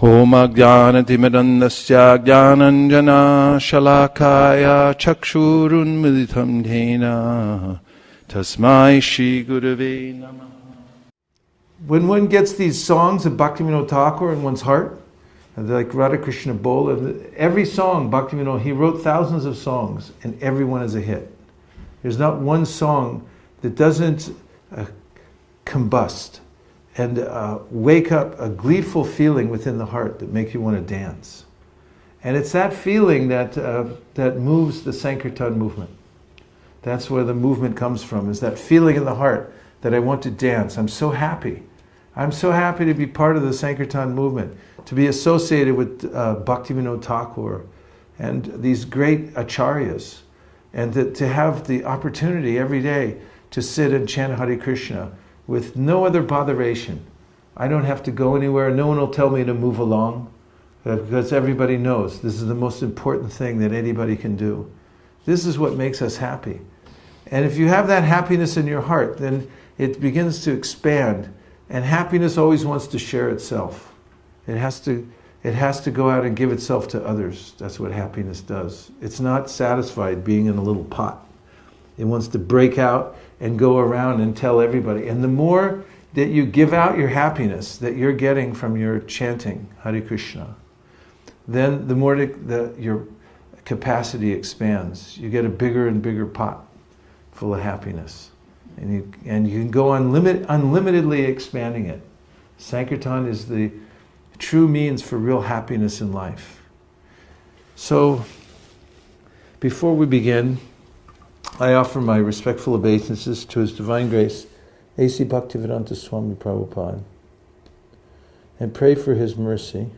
Om Ajnanatimidandasya Jnananjana Shalakaya Chakshurunmilitam Dhena Tasmai Shri Gurave Namah. When one gets these songs of Bhaktivinoda Thakur in one's heart, like Radhakrishna Bol, and every song, Bhaktivinoda, he wrote thousands of songs, and every one is a hit. There's not one song that doesn't combust and wake up a gleeful feeling within the heart that makes you want to dance. And it's that feeling that moves the Sankirtan movement. That's where the movement comes from, is that feeling in the heart that I want to dance. I'm so happy. I'm so happy to be part of the Sankirtan movement, to be associated with Bhaktivinoda Thakur and these great acharyas, and to have the opportunity every day to sit and chant Hare Krishna with no other botheration. I don't have to go anywhere. No one will tell me to move along, because everybody knows this is the most important thing that anybody can do. This is what makes us happy. And if you have that happiness in your heart, then it begins to expand, and happiness always wants to share itself. It has to go out and give itself to others. That's what happiness does. It's not satisfied being in a little pot. It wants to break out and go around and tell everybody. And the more that you give out your happiness that you're getting from your chanting Hare Krishna, then the more your capacity expands. You get a bigger and bigger pot full of happiness. And you can go unlimitedly expanding it. Sankirtan is the true means for real happiness in life. So, before we begin, I offer my respectful obeisances to His Divine Grace, A.C. Bhaktivedanta Swami Prabhupada, and pray for his mercy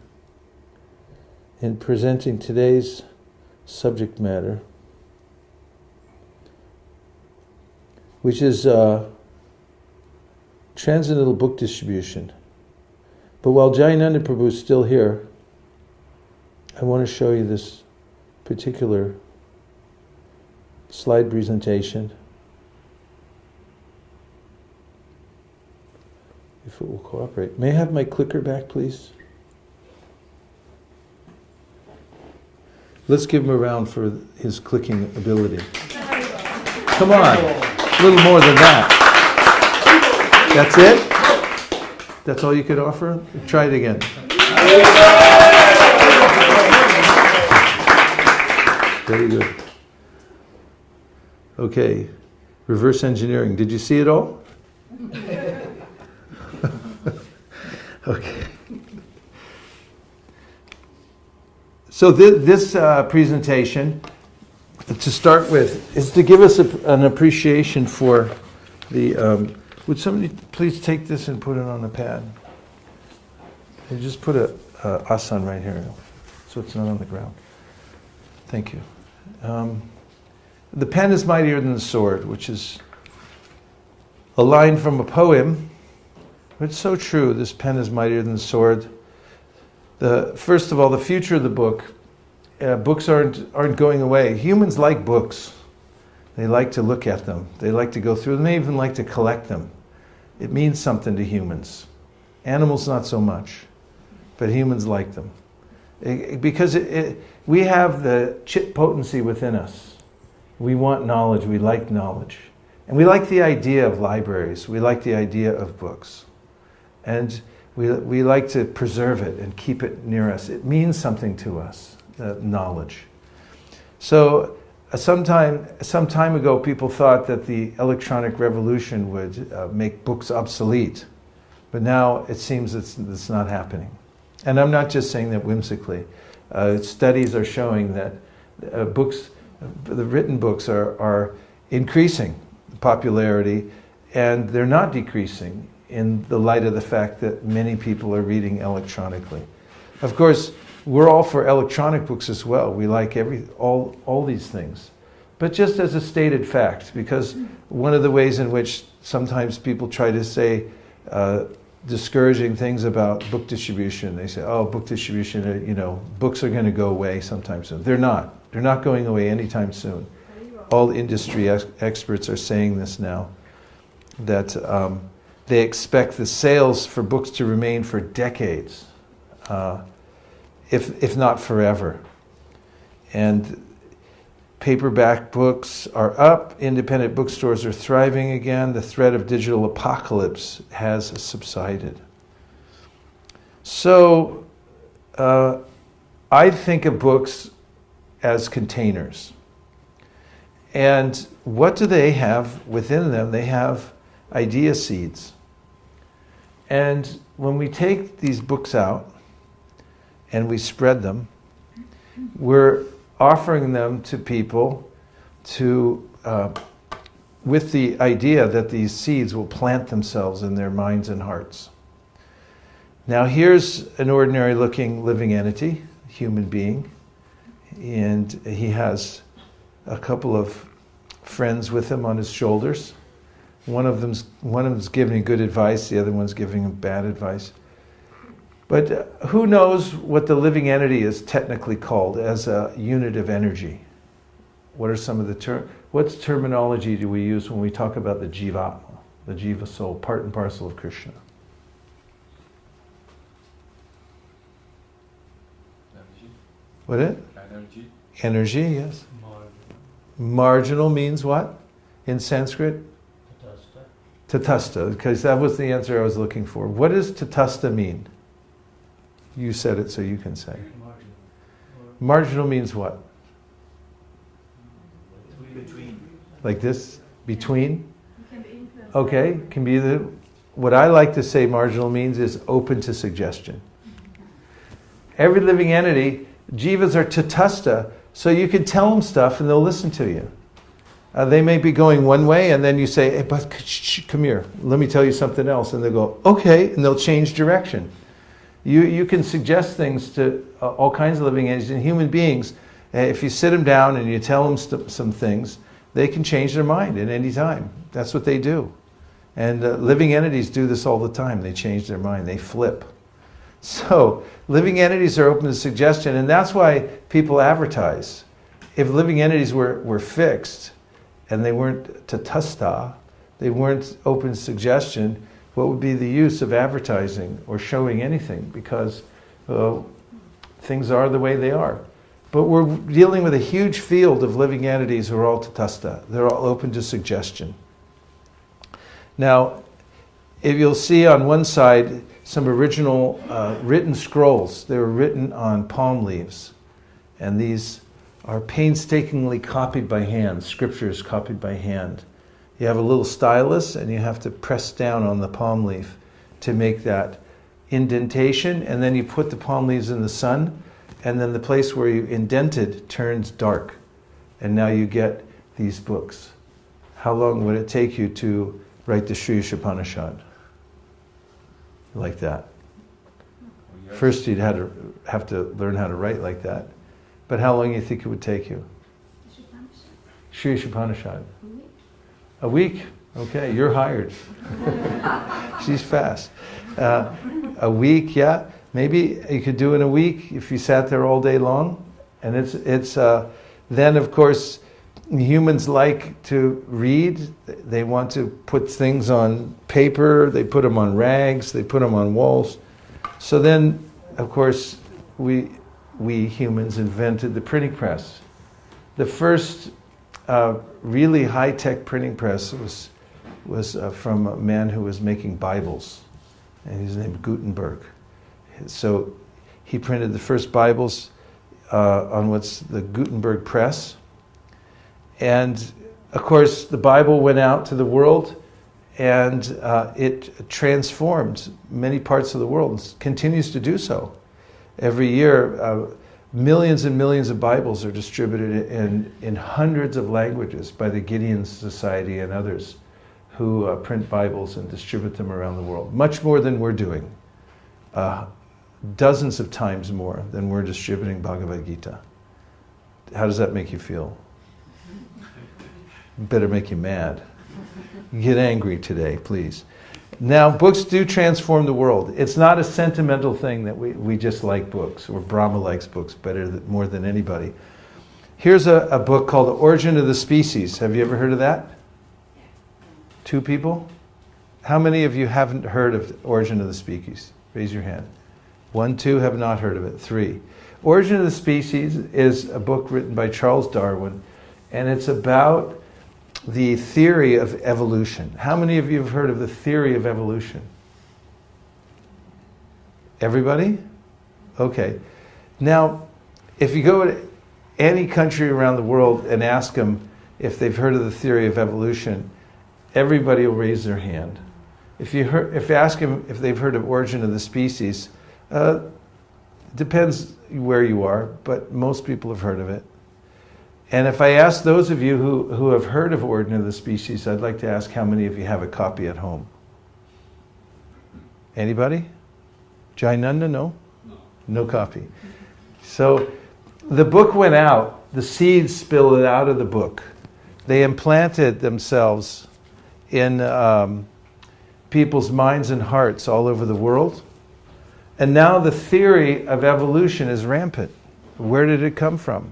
in presenting today's subject matter, which is transcendental book distribution. But while Jayananda Prabhu is still here, I want to show you this particular slide presentation, if it will cooperate. May I have my clicker back, please? Let's give him a round for his clicking ability. Come on, a little more than that. That's it? That's all you could offer? Try it again. Very good. Okay, reverse engineering. Did you see it all? Okay. So this presentation, to start with, is to give us an appreciation for the... would somebody please take this and put it on the pad? And just put a asan right here, so it's not on the ground. Thank you. The pen is mightier than the sword, which is a line from a poem. It's so true. This pen is mightier than the sword. First of all, the future of the book. Books aren't going away. Humans like books. They like to look at them. They like to go through them. They even like to collect them. It means something to humans. Animals not so much, but humans like them. Because we have the chit potency within us. We want knowledge, we like knowledge. And we like the idea of libraries, we like the idea of books. And we like to preserve it and keep it near us. It means something to us, knowledge. So some time ago people thought that the electronic revolution would make books obsolete. But now it seems it's not happening. And I'm not just saying that whimsically. Studies are showing that the written books are increasing popularity, and they're not decreasing in the light of the fact that many people are reading electronically. Of course, we're all for electronic books as well. We like all these things. But just as a stated fact, because one of the ways in which sometimes people try to say discouraging things about book distribution, they say, oh, book distribution, books are going to go away sometime soon. They're not. They're not going away anytime soon. All industry experts are saying this now, that they expect the sales for books to remain for decades. if not forever. And paperback books are up, independent bookstores are thriving again, the threat of digital apocalypse has subsided. So I think of books as containers. And what do they have within them? They have idea seeds. And when we take these books out and we spread them, we're offering them to people to, with the idea that these seeds will plant themselves in their minds and hearts. Now here's an ordinary looking living entity, human being, and he has a couple of friends with him on his shoulders. One of them's giving good advice, the other one's giving him bad advice. But who knows what the living entity is technically called as a unit of energy? What are some of the what terminology do we use when we talk about the jiva, the jiva soul, part and parcel of Krishna? Energy. What it? Energy. Energy, yes. Marginal means what? In Sanskrit? Tatastha, because that was the answer I was looking for. What does tatastha mean? You said it, so you can say. Marginal means what? Between. Like this? Between? Okay, can be what I like to say marginal means is open to suggestion. Every living entity, jivas are tatastha, so you can tell them stuff and they'll listen to you. They may be going one way and then you say, hey, but come here, let me tell you something else. And they'll go, okay, and they'll change direction. You can suggest things to all kinds of living entities and human beings. If you sit them down and you tell them some things, they can change their mind at any time. That's what they do. And living entities do this all the time. They change their mind. They flip. So living entities are open to suggestion, and that's why people advertise. If living entities were fixed and they weren't tatastha, they weren't open to suggestion, what would be the use of advertising or showing anything? Because things are the way they are. But we're dealing with a huge field of living entities who are all tatastha. They're all open to suggestion. Now, if you'll see on one side some original written scrolls. They were written on palm leaves. And these are painstakingly copied by hand, scriptures copied by hand. You have a little stylus and you have to press down on the palm leaf to make that indentation, and then you put the palm leaves in the sun, and then the place where you indented turns dark. And now you get these books. How long would it take you to write the Sri Upanishad? Like that. First you'd have to learn how to write like that. But how long do you think it would take you? Sri Upanishad. A week? Okay, you're hired. She's fast. A week, yeah. Maybe you could do it in a week if you sat there all day long. And it's then of course humans like to read. They want to put things on paper. They put them on rags. They put them on walls. So then, of course, we humans invented the printing press. The first really high-tech printing press was from a man who was making Bibles, and he's named Gutenberg. So he printed the first Bibles on what's the Gutenberg press. And of course, the Bible went out to the world, and it transformed many parts of the world, and continues to do so. Every year, millions and millions of Bibles are distributed in hundreds of languages by the Gideon Society and others who print Bibles and distribute them around the world. Much more than we're doing. Dozens of times more than we're distributing Bhagavad Gita. How does that make you feel? Better make you mad. Get angry today, please. Now, books do transform the world. It's not a sentimental thing that we just like books, or Brahma likes books more than anybody. Here's a book called The Origin of the Species. Have you ever heard of that? 2 people? How many of you haven't heard of The Origin of the Species? Raise your hand. 1, 2 have not heard of it. 3. Origin of the Species is a book written by Charles Darwin, and it's about the theory of evolution. How many of you have heard of the theory of evolution? Everybody? Okay. Now, if you go to any country around the world and ask them if they've heard of the theory of evolution, everybody will raise their hand. If you ask them if they've heard of Origin of the Species, depends where you are, but most people have heard of it. And if I ask those of you who have heard of Origin of the Species, I'd like to ask how many of you have a copy at home? Anybody? Jainanda, no? No copy. So the book went out, the seeds spilled out of the book. They implanted themselves in people's minds and hearts all over the world. And now the theory of evolution is rampant. Where did it come from?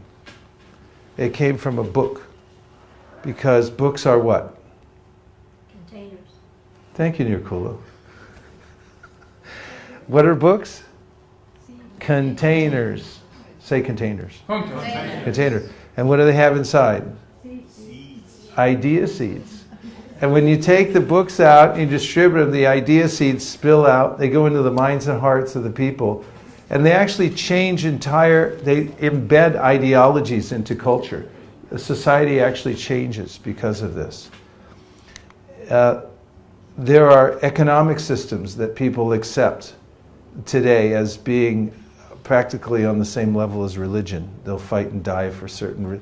It came from a book. Because books are what? Containers. Thank you, Nirkula. What are books? Containers. Say containers. Container. And what do they have inside? Seeds. Idea seeds. And when you take the books out and you distribute them, the idea seeds spill out. They go into the minds and hearts of the people. And they actually change they embed ideologies into culture. The society actually changes because of this. There are economic systems that people accept today as being practically on the same level as religion. They'll fight and die for certain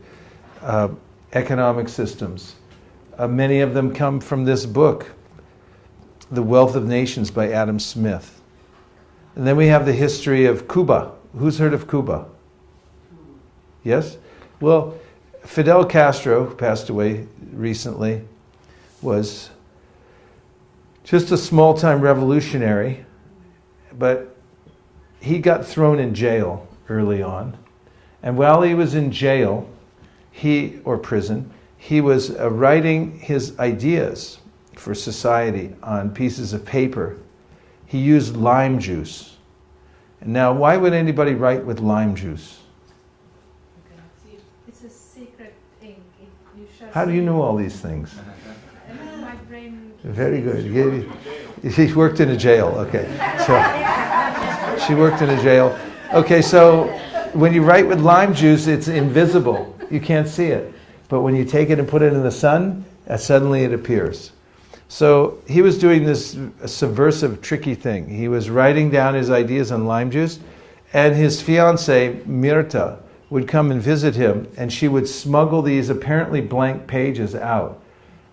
economic systems. Many of them come from this book, The Wealth of Nations by Adam Smith. And then we have the history of Cuba. Who's heard of Cuba? Yes? Well, Fidel Castro, who passed away recently, was just a small-time revolutionary, but he got thrown in jail early on. And while he was in jail, or prison, he was writing his ideas for society on pieces of paper. He used lime juice. And now, why would anybody write with lime juice? It's a secret ink. How do you know all these things? My brain. Very good. She worked in a jail. Okay. So she worked in a jail. Okay, so when you write with lime juice, it's invisible. You can't see it. But when you take it and put it in the sun, suddenly it appears. So he was doing this subversive, tricky thing. He was writing down his ideas on lime juice, and his fiancée, Mirta, would come and visit him, and she would smuggle these apparently blank pages out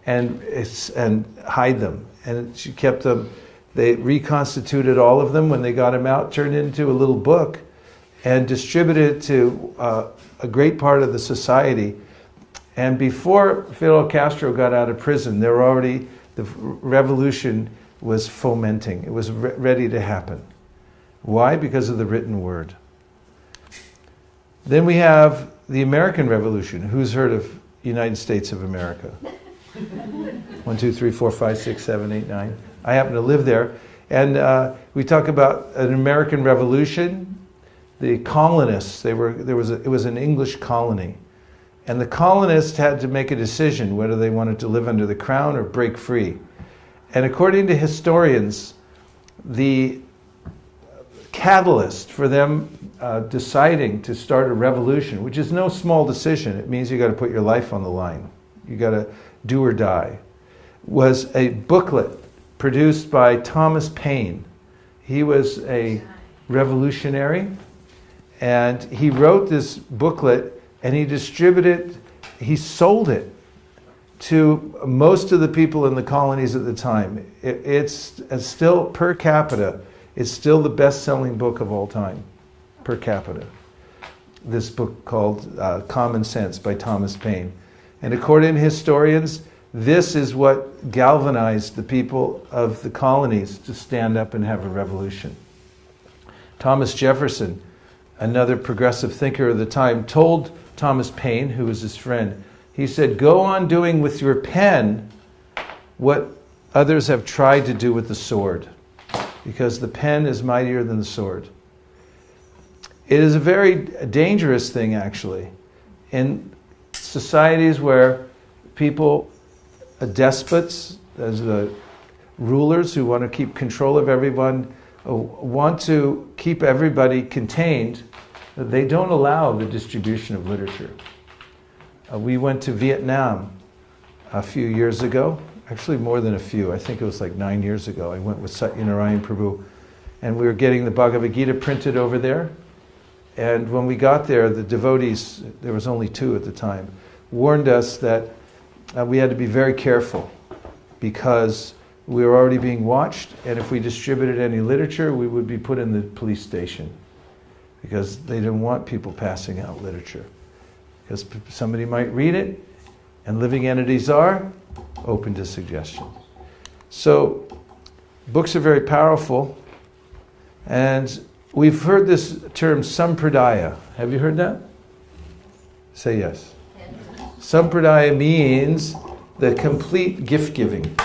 and hide them. And she kept them. They reconstituted all of them when they got them out, turned it into a little book, and distributed it to a great part of the society. And before Fidel Castro got out of prison, the revolution was fomenting. It was ready to happen. Why? Because of the written word. Then we have the American Revolution. Who's heard of United States of America? 1, 2, 3, 4, 5, 6, 7, 8, 9. I happen to live there. And we talk about an American Revolution. The colonists, it was an English colony. And the colonists had to make a decision whether they wanted to live under the crown or break free. And according to historians, the catalyst for them deciding to start a revolution, which is no small decision, it means you got to put your life on the line, you got to do or die, was a booklet produced by Thomas Paine. He was a revolutionary, and he wrote this booklet. And he distributed, he sold it to most of the people in the colonies at the time. It's still, per capita, it's still the best-selling book of all time, per capita. This book called Common Sense by Thomas Paine. And according to historians, this is what galvanized the people of the colonies to stand up and have a revolution. Thomas Jefferson, another progressive thinker of the time, told Thomas Paine, who was his friend, he said, go on doing with your pen what others have tried to do with the sword, because the pen is mightier than the sword. it is a very dangerous thing, actually. In societies where people, despots, as the rulers who want to keep control of everyone, want to keep everybody contained, they don't allow the distribution of literature. We went to Vietnam a few years ago, actually more than a few, I think it was like 9 years ago. I went with Satyanarayan Prabhu, and we were getting the Bhagavad Gita printed over there. And when we got there, the devotees, there was only 2 at the time, warned us that we had to be very careful because we were already being watched, and if we distributed any literature, we would be put in the police station because they didn't want people passing out literature. Because somebody might read it, and living entities are open to suggestion. So, books are very powerful, and we've heard this term sampradaya. Have you heard that? Say yes. Sampradaya means the complete gift giving.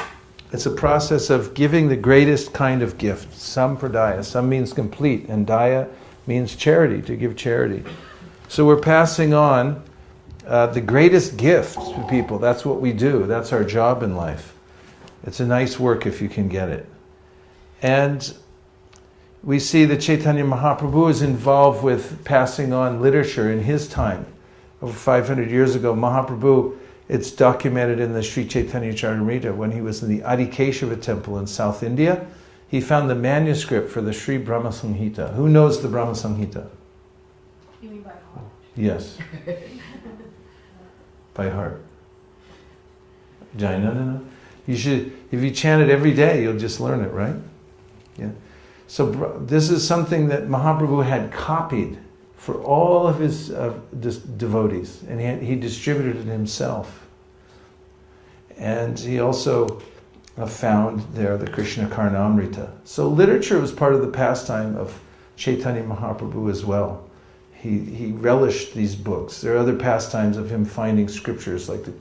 It's a process of giving the greatest kind of gift. Sampradaya. Sam means complete, and daya means charity, to give charity. So we're passing on the greatest gift to people. That's what we do. That's our job in life. It's a nice work if you can get it. And we see that Chaitanya Mahaprabhu is involved with passing on literature in his time. Over 500 years ago, Mahaprabhu, it's documented in the Sri Chaitanya Charitamrita, when he was in the Adikeshava temple in South India, he found the manuscript for the Sri Brahma Samhita. Who knows the Brahma Samhita? You mean by heart? Yes. By heart. No. You should, if you chant it every day, you'll just learn it, right? Yeah. So this is something that Mahaprabhu had copied for all of his devotees, and he distributed it himself. And he also found there the Krishna Karnamrita. So literature was part of the pastime of Chaitanya Mahaprabhu as well. He relished these books. There are other pastimes of him finding scriptures, like the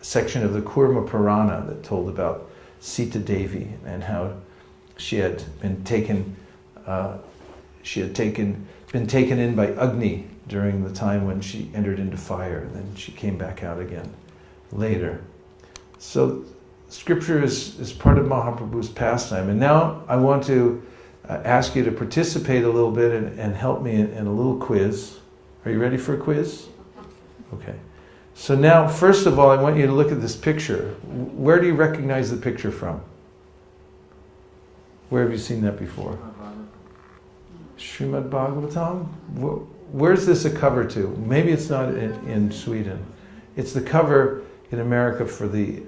section of the Kurma Purana that told about Sita Devi and how she had been taken in by Agni during the time when she entered into fire, and then she came back out again later. So scripture is part of Mahaprabhu's pastime. And now I want to ask you to participate a little bit and help me in a little quiz. Are you ready for a quiz? Okay. So now, first of all, I want you to look at this picture. Where do you recognize the picture from? Where have you seen that before? Srimad Bhagavatam? Where's this a cover to? Maybe it's not in Sweden. It's the cover in America for the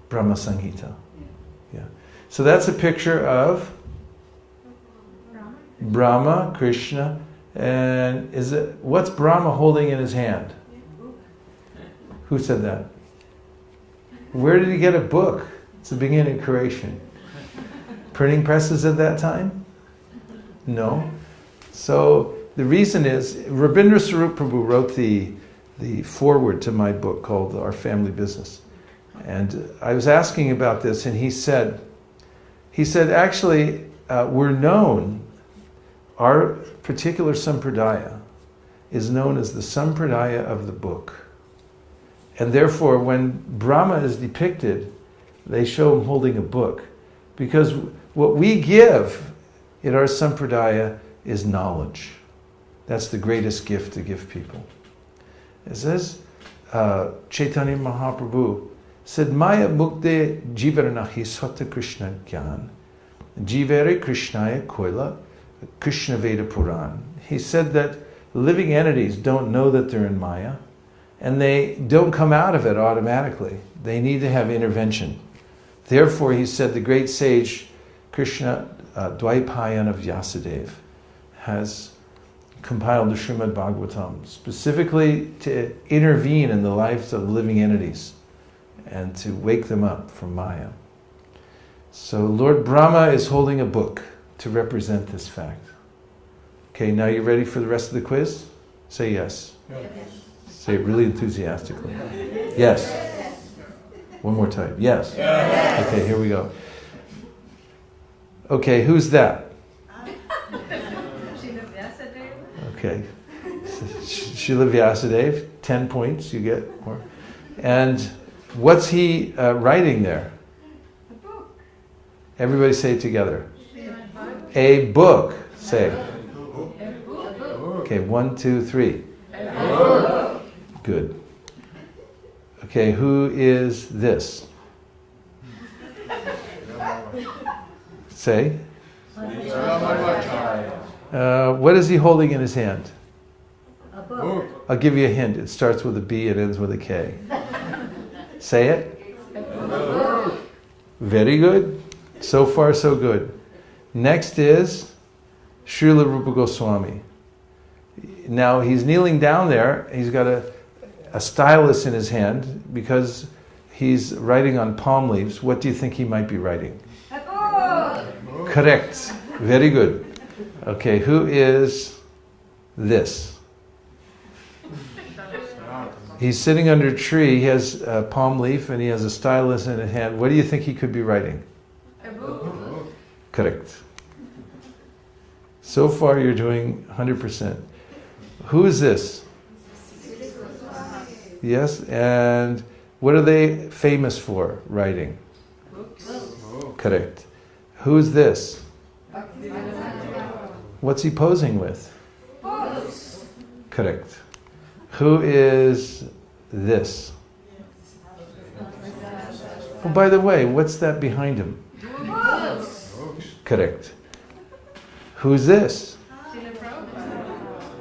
Brahma Samhita. Yeah. So that's a picture of Brahma, Krishna, and what's Brahma holding in his hand? Who said that? Where did he get a book? It's the beginning of creation. Printing presses at that time? No. So the reason is, Rabindra Swarup Prabhu wrote the foreword to my book called Our Family Business. And I was asking about this, and he said actually, we're known, our particular sampradaya is known as the sampradaya of the book. And therefore, when Brahma is depicted, they show him holding a book. Because what we give in our sampradaya is knowledge. That's the greatest gift to give people. It says, Chaitanya Mahaprabhu said, Maya mukde jivaranahi swata Krishna gyan, jivere Krishnaya koila Krishna Veda Puran. He said that living entities don't know that they're in Maya, and they don't come out of it automatically. They need to have intervention. Therefore, he said, the great sage Krishna Dvaipayan of Vyasadeva has compiled the Srimad Bhagavatam specifically to intervene in the lives of living entities and to wake them up from Maya. So Lord Brahma is holding a book to represent this fact. Okay, now you ready for the rest of the quiz? Say yes. Yes. Say it really enthusiastically. Yes. One more time. Yes. Okay, here we go. Okay, who's that? Okay. Srila Vyasadeva, 10 points, you get more. And what's he writing there? A book. Everybody say it together. A book. Say. Okay, 1, 2, 3. Good. Okay, who is this? Say. What is he holding in his hand? A book. I'll give you a hint. It starts with a B, it ends with a K. Say it. Very good. So far, so good. Next is Srila Rupa Goswami. Now he's kneeling down there. He's got a stylus in his hand because he's writing on palm leaves. What do you think he might be writing? A book. Correct. Very good. Okay, who is this? He's sitting under a tree. He has a palm leaf and he has a stylus in his hand. What do you think he could be writing? A book. Correct. So far you're doing 100%. Who is this? Yes, and what are they famous for writing? Books. Correct. Who is this? What's he posing with? Books. Correct. Who is this? Oh, by the way, what's that behind him? Books. Correct. Who's this?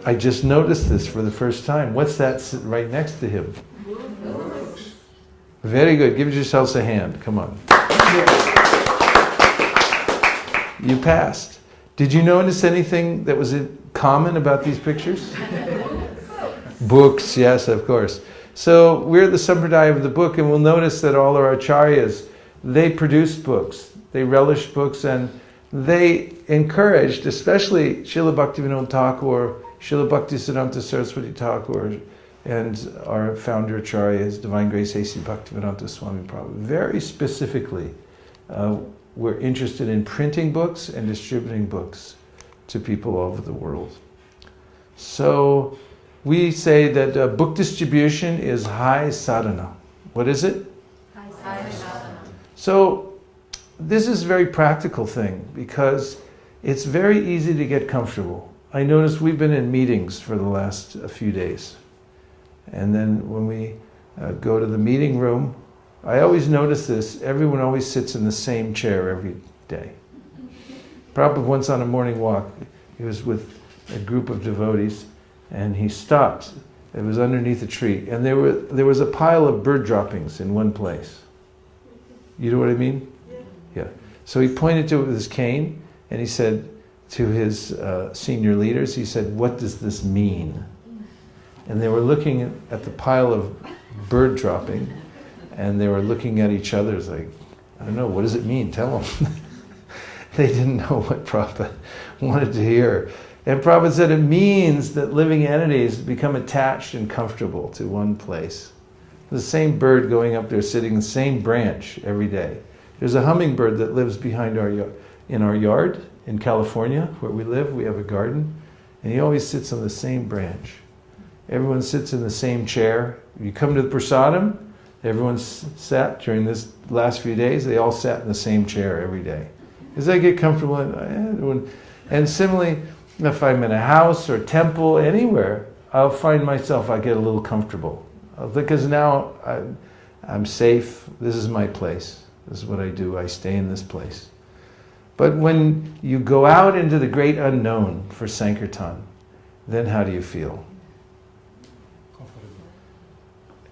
I just noticed this for the first time. What's that right next to him? Very good. Give yourselves a hand. Come on. You passed. Did you notice anything that was common about these pictures? Books, yes, of course. So we're the Sampradaya of the book, and we'll notice that all our acharyas, they produced books. They relished books, and they encouraged, especially Srila Bhaktivinoda Thakur, Srila Bhaktisiddhanta Saraswati Thakur, and our founder acharya, His Divine Grace A.C. Bhaktivedanta Swami Prabhupada, very specifically were interested in printing books and distributing books to people all over the world. So we say that book distribution is high sadhana. What is it? High sadhana. So this is a very practical thing because it's very easy to get comfortable. I noticed we've been in meetings for the last few days. And then when we go to the meeting room, I always notice this, everyone always sits in the same chair every day. Prabhupada once on a morning walk, he was with a group of devotees, and he stopped. It was underneath a tree, and there was a pile of bird droppings in one place. You know what I mean? Yeah. So he pointed to it with his cane, and he said to his senior leaders, he said, "What does this mean?" And they were looking at the pile of bird dropping, and they were looking at each other like, I don't know, what does it mean? Tell them. They didn't know what Prabhupada wanted to hear. And Prabhupada said it means that living entities become attached and comfortable to one place. The same bird going up there sitting in the same branch every day. There's a hummingbird that lives behind in our yard in California where we live. We have a garden, and he always sits on the same branch. Everyone sits in the same chair. You come to the prasadam, everyone sat during this last few days, they all sat in the same chair every day. As I get comfortable, and similarly, if I'm in a house or temple, anywhere, I'll find myself, I get a little comfortable. Because now I'm safe, this is my place. This is what I do, I stay in this place. But when you go out into the great unknown for Sankirtan, then how do you feel?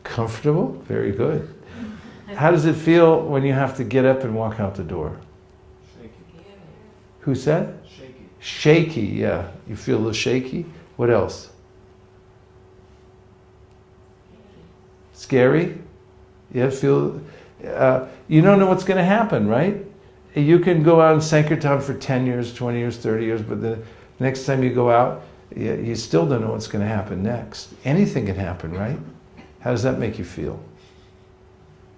Comfortable? Very good. How does it feel when you have to get up and walk out the door? Shaky. Who said? Shaky. Shaky, yeah. You feel a little shaky? What else? Scary? Yeah, feel... you don't know what's going to happen, right? You can go out in Sankirtan for 10 years, 20 years, 30 years, but the next time you go out, you still don't know what's going to happen next. Anything can happen, right? How does that make you feel?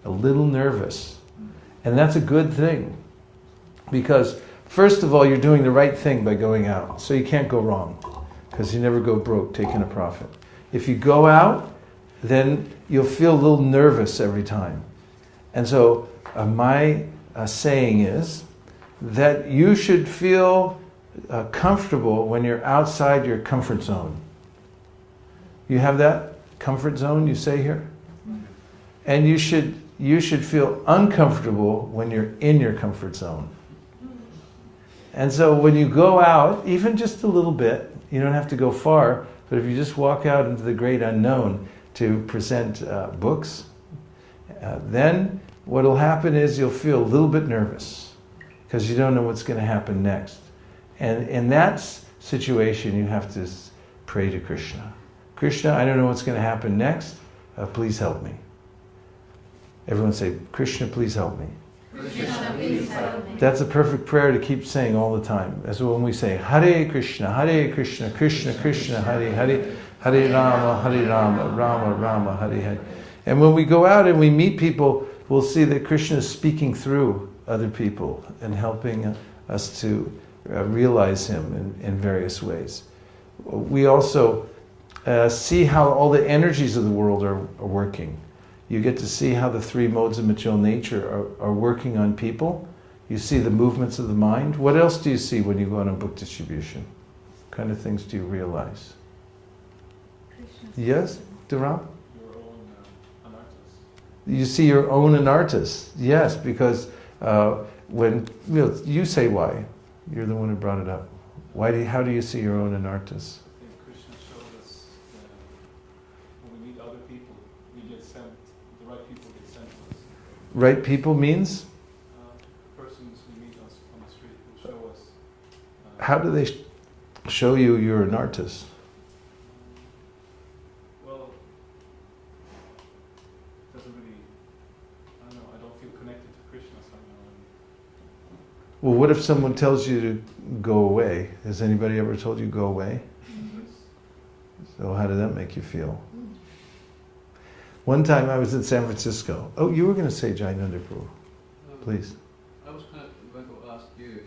A little nervous. And that's a good thing. Because, first of all, you're doing the right thing by going out. So you can't go wrong. because you never go broke taking a profit. If you go out, then you'll feel a little nervous every time. And so my saying is that you should feel comfortable when you're outside your comfort zone. You have that comfort zone, you say here? And you should feel uncomfortable when you're in your comfort zone. And so when you go out, even just a little bit, you don't have to go far, but if you just walk out into the great unknown to present books, then what will happen is you'll feel a little bit nervous because you don't know what's going to happen next. And in that situation, you have to pray to Krishna. Krishna, I don't know what's going to happen next. Please help me. Everyone say, Krishna, please help me. Krishna, please help me. That's a perfect prayer to keep saying all the time. That's when we say, Hare Krishna, Krishna Krishna, Hare Hare, Hare Rama, Rama Rama, Hare Hare. And when we go out and we meet people, we'll see that Krishna is speaking through other people and helping us to realize Him in various ways. We also see how all the energies of the world are working. You get to see how the three modes of material nature are working on people. You see the movements of the mind. What else do you see when you go on a book distribution? What kind of things do you realize? Yes, Dharam? Your own anarthas. You see your own anarthas. Yes, because when you say why. You're the one who brought it up. How do you see your own anarthas? I think Krishna showed us that when we meet other people, we get sent, the right people get sent to us. Right people means? Persons who meet us on the street will show us. How do they show you your anarthas? Well, it doesn't really, I don't know, I don't feel connected to Krishna somehow. Well, what if someone tells you to go away? Has anybody ever told you go away? So how did that make you feel? One time I was in San Francisco. Oh, you were going to say Jainanda Prabhu. Please. I was kind of going to ask you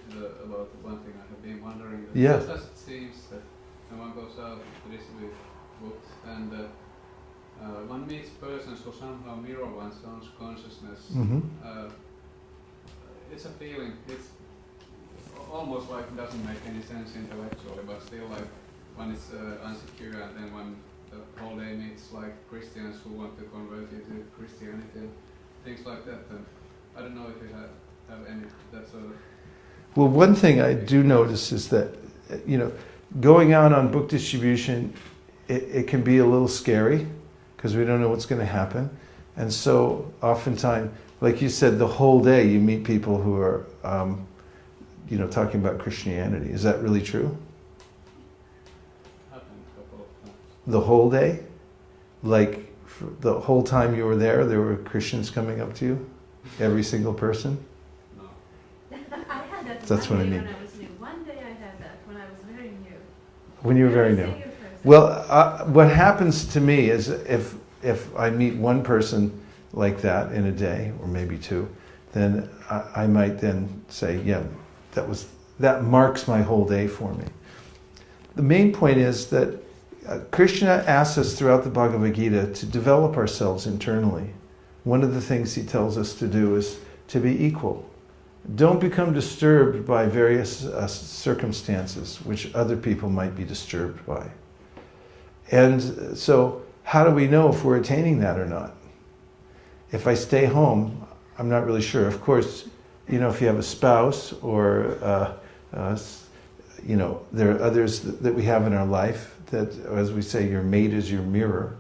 about one thing I have been wondering. Yeah. Just as it seems that when one goes out to distribute books and one meets persons who somehow mirror one's own consciousness, Mm-hmm. it's a feeling. It's almost like it doesn't make any sense intellectually, but still, like one is unsecure, and then one the whole day meets like Christians who want to convert you to Christianity, things like that. And I don't know if you have any that sort of. Well, one thing I do notice is that, going out on book distribution, it can be a little scary because we don't know what's going to happen. And so oftentimes, like you said, the whole day you meet people who are, talking about Christianity. Is that really true? Happened a couple of times. The whole day? Like the whole time you were there were Christians coming up to you? Every single person? No. I had that That's one what I day mean. when I was new. One day I had that when I was very new. When you were very new. Well, what happens to me is if I meet one person like that in a day, or maybe two, then I might then say, yeah, that marks my whole day for me. The main point is that Krishna asks us throughout the Bhagavad Gita to develop ourselves internally. One of the things he tells us to do is to be equal. Don't become disturbed by various circumstances which other people might be disturbed by. And so how do we know if we're attaining that or not? If I stay home, I'm not really sure. Of course, if you have a spouse or, there are others that we have in our life that, as we say, your mate is your mirror.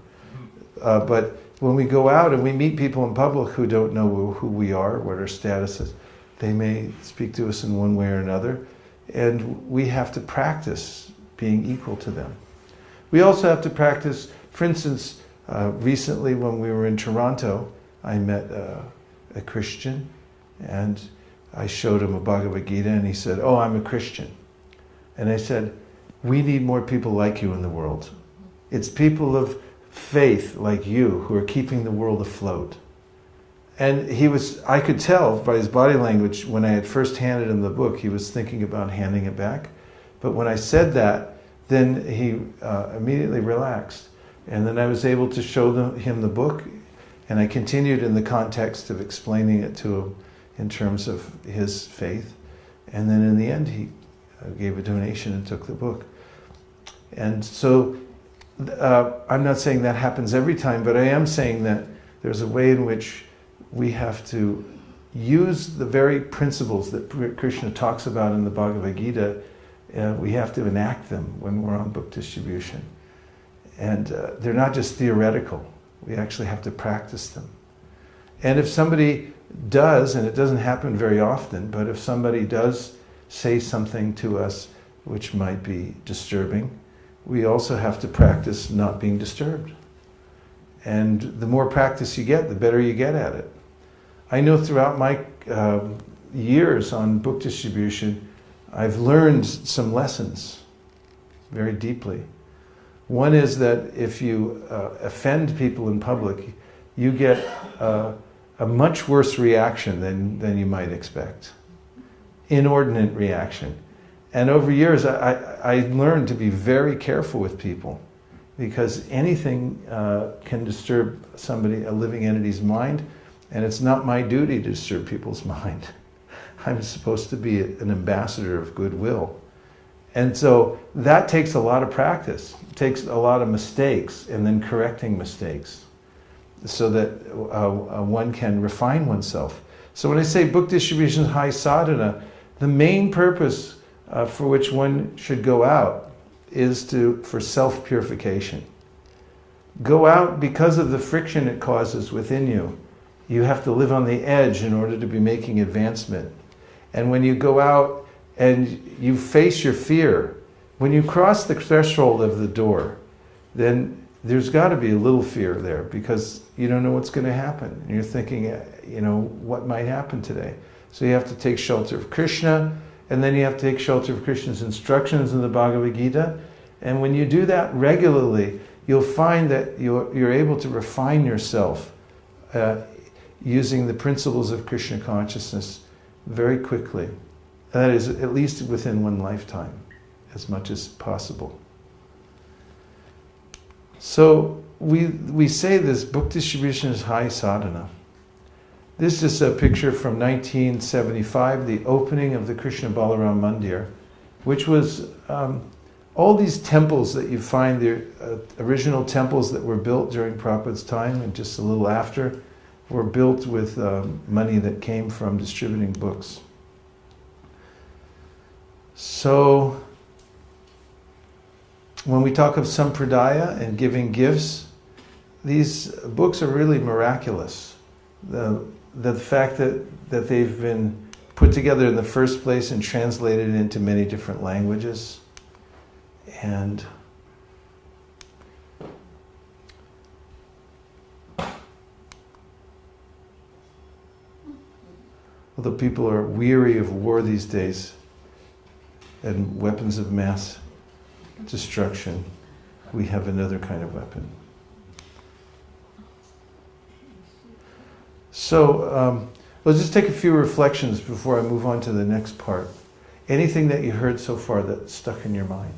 But when we go out and we meet people in public who don't know who we are, what our status is, they may speak to us in one way or another, and we have to practice being equal to them. We also have to practice, for instance, recently when we were in Toronto, I met a Christian, and I showed him a Bhagavad Gita, and he said, "Oh, I'm a Christian." And I said, "We need more people like you in the world. It's people of faith like you who are keeping the world afloat." And I could tell by his body language when I had first handed him the book, he was thinking about handing it back. But when I said that, then he immediately relaxed. And then I was able to show him the book, and I continued in the context of explaining it to him in terms of his faith. And then in the end, he gave a donation and took the book. And so I'm not saying that happens every time, but I am saying that there's a way in which we have to use the very principles that Krishna talks about in the Bhagavad Gita. We have to enact them when we're on book distribution. And they're not just theoretical. We actually have to practice them. And if somebody does, and it doesn't happen very often, but if somebody does say something to us which might be disturbing, we also have to practice not being disturbed. And the more practice you get, the better you get at it. I know throughout my years on book distribution, I've learned some lessons very deeply. One is that if you offend people in public, you get a much worse reaction than you might expect. Inordinate reaction. And over years, I learned to be very careful with people, because anything can disturb somebody, a living entity's mind, and it's not my duty to disturb people's mind. I'm supposed to be an ambassador of goodwill. And so that takes a lot of practice. It takes a lot of mistakes and then correcting mistakes so that one can refine oneself. So when I say book distribution is high sadhana, the main purpose for which one should go out is for self-purification. Go out because of the friction it causes within you. You have to live on the edge in order to be making advancement. And when you go out and you face your fear, when you cross the threshold of the door, then there's got to be a little fear there, because you don't know what's going to happen. And you're thinking, what might happen today? So you have to take shelter of Krishna, and then you have to take shelter of Krishna's instructions in the Bhagavad Gita. And when you do that regularly, you'll find that you're able to refine yourself using the principles of Krishna consciousness very quickly. That is, at least within one lifetime, as much as possible. So we say this book distribution is high sadhana. This is a picture from 1975, the opening of the Krishna Balaram Mandir, which was all these temples that you find, the original temples that were built during Prabhupada's time and just a little after, were built with money that came from distributing books. So, when we talk of sampradaya and giving gifts, these books are really miraculous. The fact that they've been put together in the first place and translated into many different languages, and although people are weary of war these days and weapons of mass destruction, we have another kind of weapon. So, let's just take a few reflections before I move on to the next part. Anything that you heard so far that stuck in your mind?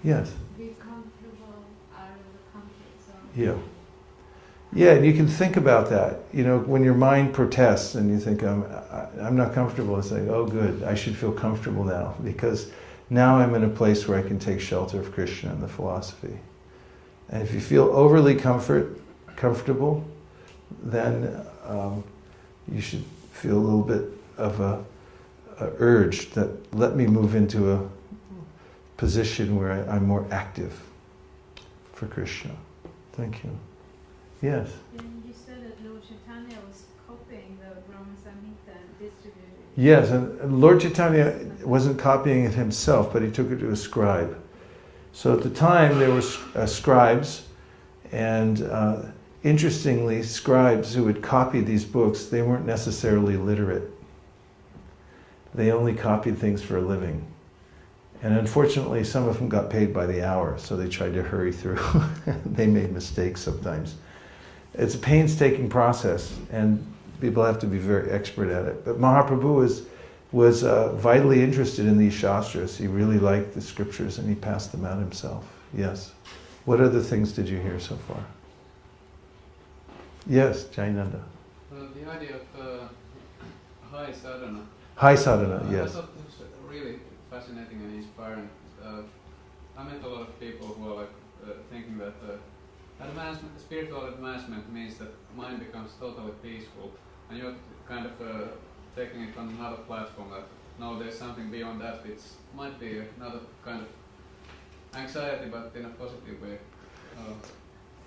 Yes? Be comfortable out of the comfort zone. Yeah. Yeah, and you can think about that. When your mind protests and you think, I'm not comfortable, it's like, oh good, I should feel comfortable now, because now I'm in a place where I can take shelter of Krishna and the philosophy. And if you feel overly comfortable, then you should feel a little bit of a urge that let me move into a position where I'm more active for Krishna. Thank you. Yes? And you said that Lord Chaitanya was copying the Brahma Samhita and distributed it. Yes, and Lord Chaitanya wasn't copying it himself, but he took it to a scribe. So at the time there were scribes, and interestingly, scribes who would copy these books, they weren't necessarily literate. They only copied things for a living. And unfortunately, some of them got paid by the hour, so they tried to hurry through. They made mistakes sometimes. It's a painstaking process, and people have to be very expert at it. But Mahaprabhu is was vitally interested in these shastras. He really liked the scriptures and he passed them out himself. Yes. What other things did you hear so far? Yes, Jainanda. The idea of high sadhana. High sadhana, I yes. thought it was really fascinating and inspiring. I met a lot of people who are like thinking that advancement, spiritual advancement means that mind becomes totally peaceful, and you're kind of taking it on another platform. That no, there's something beyond that. It might be another kind of anxiety, but in a positive way.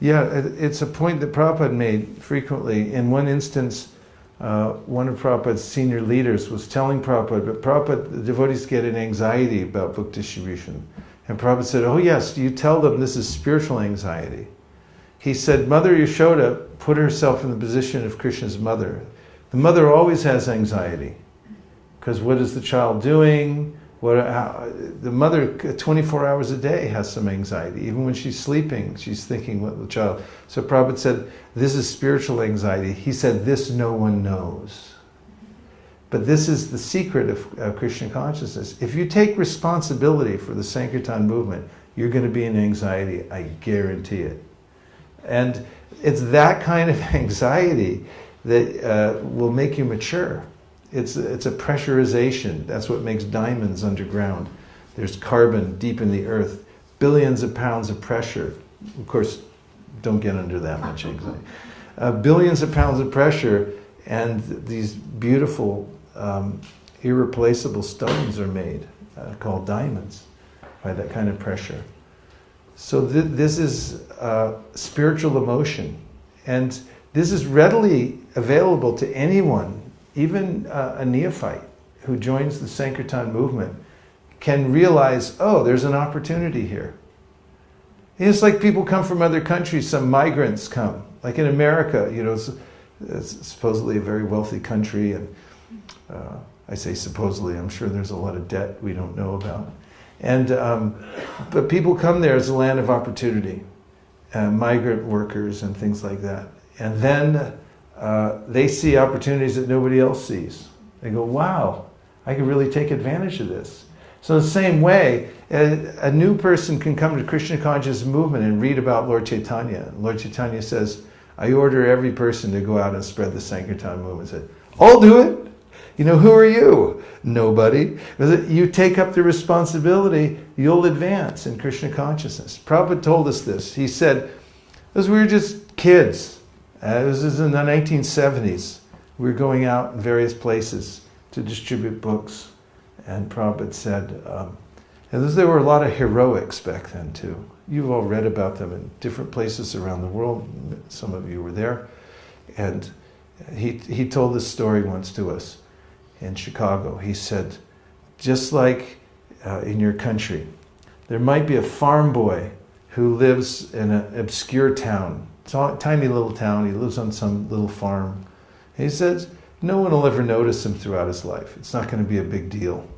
Yeah, it's a point that Prabhupada made frequently. In one instance, one of Prabhupada's senior leaders was telling Prabhupada, but Prabhupada, the devotees get an anxiety about book distribution. And Prabhupada said, oh yes, you tell them this is spiritual anxiety. He said, Mother Yashoda put herself in the position of Krishna's mother. The mother always has anxiety. Because what is the child doing? The mother, 24 hours a day, has some anxiety. Even when she's sleeping, she's thinking what the child... So Prabhupada said, this is spiritual anxiety. He said, this no one knows. But this is the secret of Krishna consciousness. If you take responsibility for the Sankirtan movement, you're going to be in anxiety, I guarantee it. And it's that kind of anxiety that will make you mature. It's a pressurization. That's what makes diamonds underground. There's carbon deep in the earth, billions of pounds of pressure. Of course, don't get under that much anxiety. Billions of pounds of pressure, and these beautiful, irreplaceable stones are made, called diamonds, by that kind of pressure. So this is spiritual emotion, and this is readily available to anyone. Even a neophyte who joins the Sankirtan movement can realize, oh, there's an opportunity here. It's like people come from other countries, some migrants come. Like in America, it's supposedly a very wealthy country, and I say supposedly, I'm sure there's a lot of debt we don't know about. And but people come there as a land of opportunity, migrant workers and things like that. And then they see opportunities that nobody else sees. They go, wow, I could really take advantage of this. So the same way, a new person can come to Krishna Consciousness Movement and read about Lord Chaitanya. Lord Chaitanya says, I order every person to go out and spread the Sankirtan movement. I said, I'll do it. Who are you? Nobody. You take up the responsibility, you'll advance in Krishna consciousness. Prabhupada told us this. He said, as we were just kids, this is in the 1970s, we were going out in various places to distribute books. And Prabhupada said, and there were a lot of heroics back then too. You've all read about them in different places around the world. Some of you were there. And he told this story once to us in Chicago. He said, just like in your country, there might be a farm boy who lives in an obscure town. It's a tiny little town. He lives on some little farm. He says, no one will ever notice him throughout his life. It's not going to be a big deal.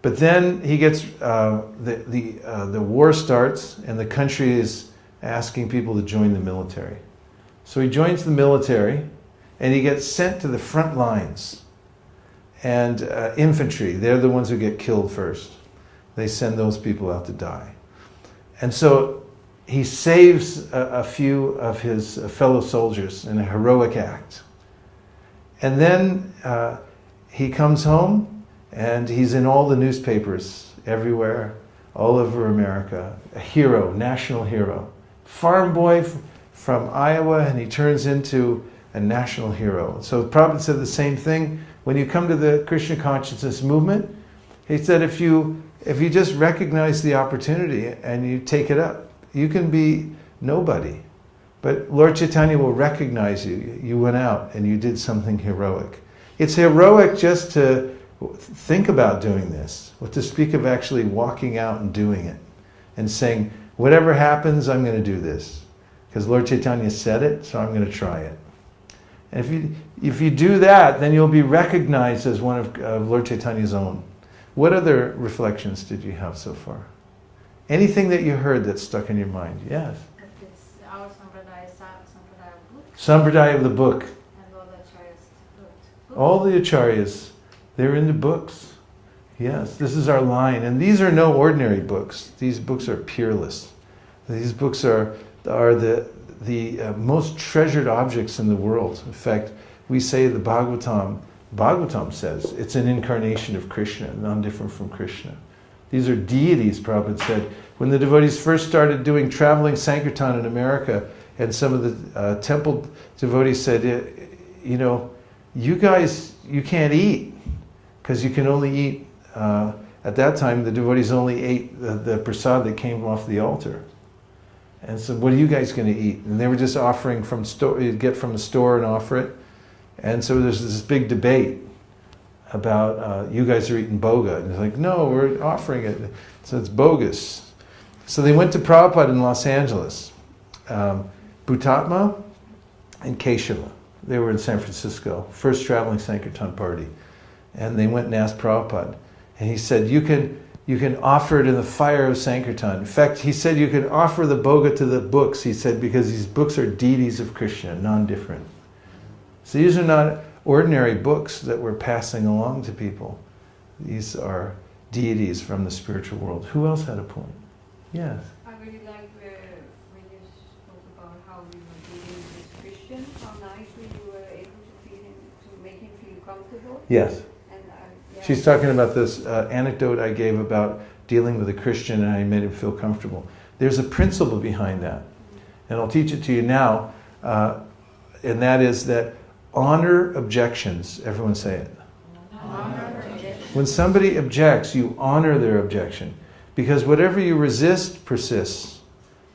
But then he gets, the war starts and the country is asking people to join the military. So he joins the military and he gets sent to the front lines. And infantry, they're the ones who get killed first. They send those people out to die. And so he saves a few of his fellow soldiers in a heroic act. And then he comes home and he's in all the newspapers everywhere, all over America. A hero, national hero. Farm boy from Iowa, and he turns into a national hero. So Prabhupada said the same thing. When you come to the Krishna Consciousness Movement, he said if you just recognize the opportunity and you take it up, you can be nobody. But Lord Chaitanya will recognize you. You went out and you did something heroic. It's heroic just to think about doing this, but to speak of actually walking out and doing it and saying, whatever happens, I'm going to do this. Because Lord Chaitanya said it, so I'm going to try it. And if you do that, then you'll be recognized as one of Lord Chaitanya's own. What other reflections did you have so far? Anything that you heard that stuck in your mind? Yes? It's our Sampradaya book Sampradaya of the book. and all the Acharyas wrote. All the Acharyas They're into books. Yes, this is our line. And these are no ordinary books. These books are peerless. These books are the most treasured objects in the world. In fact, we say the Bhagavatam says it's an incarnation of Krishna, non-different from Krishna. These are deities, Prabhupada said. When the devotees first started doing traveling Sankirtan in America, and some of the temple devotees said, you guys, you can't eat, because you can only eat, at that time the devotees only ate the prasad that came off the altar. And so what are you guys going to eat? And they were just offering from store, you'd get from the store and offer it. And so there's this big debate about, you guys are eating boga. And it's like, no, we're offering it. So it's bogus. So they went to Prabhupada in Los Angeles. Bhutatma and Keshava. They were in San Francisco, first traveling Sankirtan party. And they went and asked Prabhupada. And he said, you can offer it in the fire of Sankirtan. In fact, he said you can offer the boga to the books, he said, because these books are deities of Krishna, non-different. So these are not ordinary books that we're passing along to people. These are deities from the spiritual world. Who else had a point? Yes. I really like when you spoke about how we were dealing with Christian, how nicely you were able to make him feel comfortable. Yes. And yeah. She's talking about this anecdote I gave about dealing with a Christian and I made him feel comfortable. There's a principle behind that. And I'll teach it to you now. And that is that honor objections. Everyone say it. Honor objections. When somebody objects, you honor their objection. Because whatever you resist persists.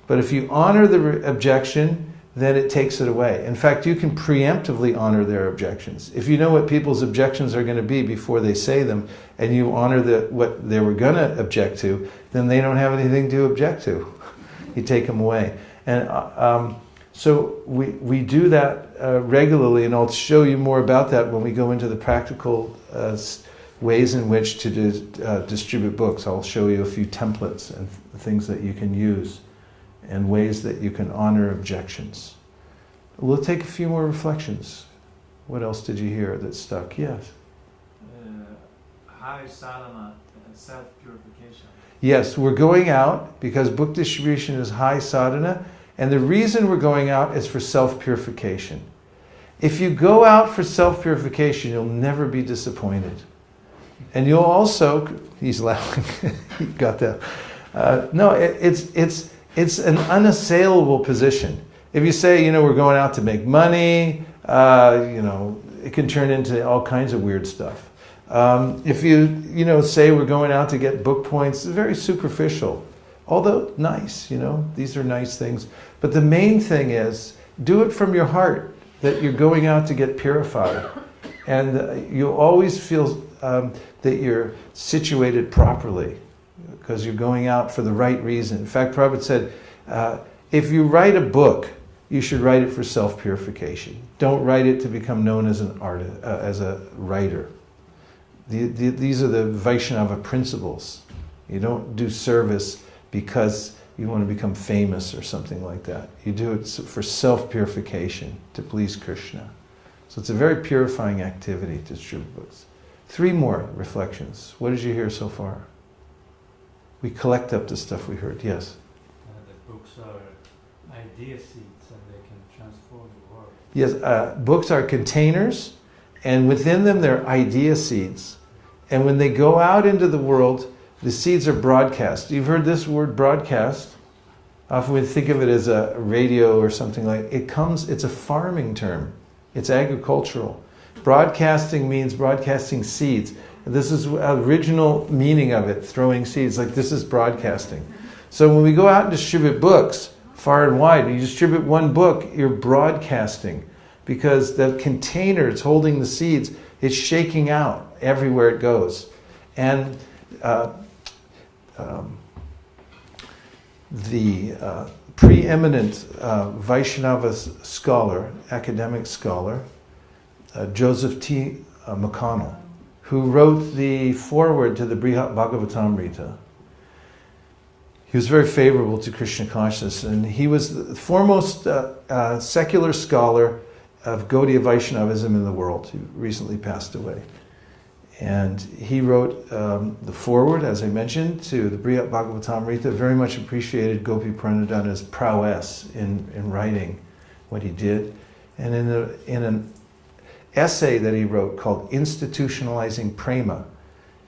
But if you honor the objection, then it takes it away. In fact, you can preemptively honor their objections. If you know what people's objections are going to be before they say them, and you honor what they were going to object to, then they don't have anything to object to. You take them away. And so we do that regularly, and I'll show you more about that when we go into the practical ways in which to distribute books. I'll show you a few templates and things that you can use and ways that you can honor objections. We'll take a few more reflections. What else did you hear that stuck? Yes? High sadhana, self-purification. Yes, we're going out because book distribution is high sadhana, and the reason we're going out is for self-purification. If you go out for self-purification, you'll never be disappointed. And you'll also, he's laughing, you got that. No, it's an unassailable position. If you say, we're going out to make money, it can turn into all kinds of weird stuff. If you, say we're going out to get book points, it's very superficial. Although nice, these are nice things. But the main thing is, do it from your heart, that you're going out to get purified. And you'll always feel that you're situated properly, because you're going out for the right reason. In fact, Prabhupada said, if you write a book, you should write it for self-purification. Don't write it to become known as an artist, as a writer. These are the Vaishnava principles. You don't do service because you want to become famous or something like that. You do it for self-purification, to please Krishna. So it's a very purifying activity to distribute books. 3 more reflections. What did you hear so far? We collect up the stuff we heard. Yes? The books are idea seeds and they can transform the world. Yes, books are containers, and within them they're idea seeds. And when they go out into the world, the seeds are broadcast. You've heard this word broadcast. Often we think of it as a radio or something like it. It's a farming term. It's agricultural. Broadcasting means broadcasting seeds. This is the original meaning of it, throwing seeds. Like this is broadcasting. So when we go out and distribute books far and wide, when you distribute one book, you're broadcasting. Because the container it's holding the seeds, it's shaking out everywhere it goes. And the preeminent Vaishnava scholar, academic scholar, Joseph T. McConnell, who wrote the foreword to the Brihat Bhagavatamrita. He was very favorable to Krishna consciousness, and he was the foremost secular scholar of Gaudiya Vaishnavism in the world. He recently passed away. And he wrote the foreword, as I mentioned, to the Brihad Bhagavatamrita. Very much appreciated Gopi Pranadhana's prowess in writing what he did. And in an essay that he wrote called Institutionalizing Prema,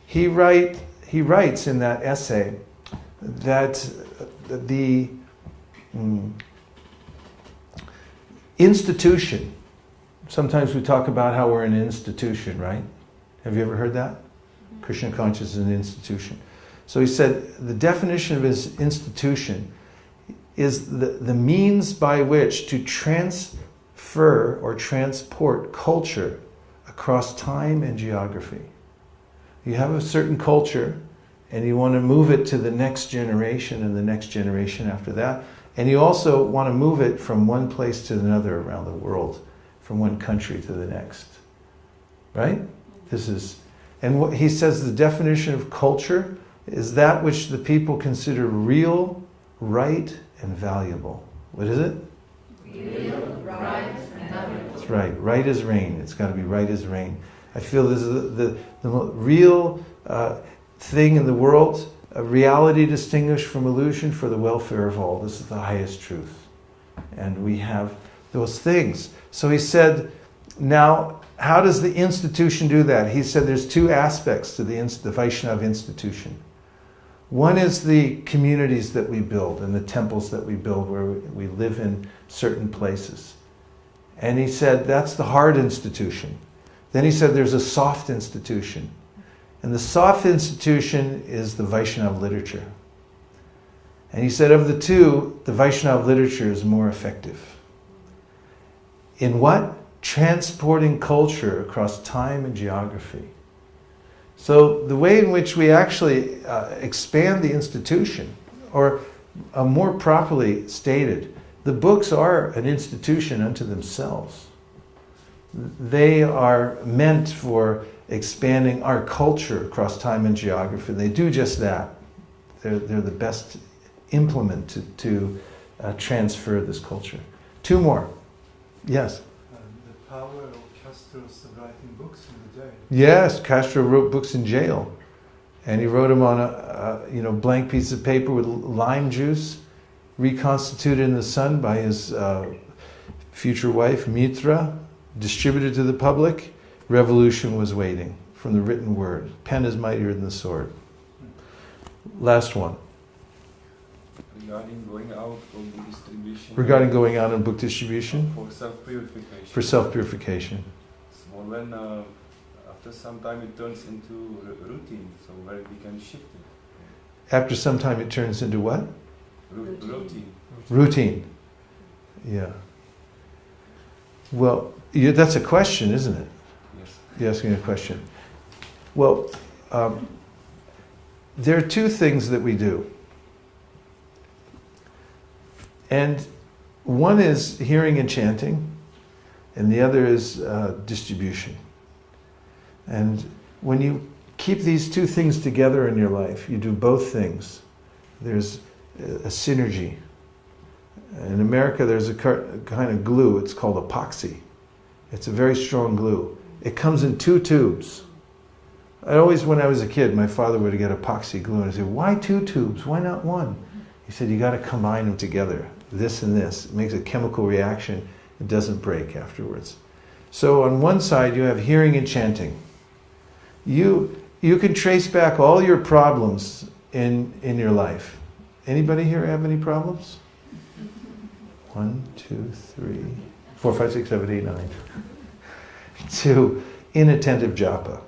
he writes in that essay that the institution, sometimes we talk about how we're an institution, right? Have you ever heard that? Krishna consciousness is an institution. So he said the definition of his institution is the means by which to transfer or transport culture across time and geography. You have a certain culture and you want to move it to the next generation and the next generation after that. And you also want to move it from one place to another around the world, from one country to the next. Right? This is, and what he says the definition of culture is that which the people consider real, right, and valuable. What is it? Real, right, and valuable. That's right. Right as rain. It's got to be right as rain. I feel this is the real thing in the world, a reality distinguished from illusion for the welfare of all. This is the highest truth. And we have those things. So he said, now, how does the institution do that? He said there's two aspects to the Vaishnava institution. One is the communities that we build and the temples that we build where we live in certain places. And he said that's the hard institution. Then he said there's a soft institution. And the soft institution is the Vaishnava literature. And he said of the two, the Vaishnava literature is more effective. In what? Transporting culture across time and geography. So the way in which we actually expand the institution, or more properly stated, the books are an institution unto themselves. They are meant for expanding our culture across time and geography. They do just that. They're the best implement to transfer this culture. Two more. Yes? The power of Castro's writing books in the day. Yes, Castro wrote books in jail. And he wrote them on a blank piece of paper with lime juice, reconstituted in the sun by his future wife, Mitra, distributed to the public. Revolution was waiting from the written word. Pen is mightier than the sword. Last one. Regarding going out for book distribution. Regarding going out on book distribution? For self-purification. For self-purification. So when after some time it turns into routine, so where we can shift it. After some time it turns into what? Routine. Routine. Yeah. Well, that's a question, isn't it? Yes. You're asking a question. Well, there are two things that we do. And one is hearing and chanting, and the other is distribution. And when you keep these two things together in your life, you do both things, there's a synergy. In America, there's a kind of glue, it's called epoxy. It's a very strong glue. It comes in two tubes. When I was a kid, my father would get epoxy glue, and I'd say, why two tubes? Why not one? He said, you got to combine them together, this and this. It makes a chemical reaction. It doesn't break afterwards. So on one side, you have hearing and chanting. You can trace back all your problems in your life. Anybody here have any problems? 1, 2, 3, 4, 5, 6, 7, 8, 9. To inattentive japa.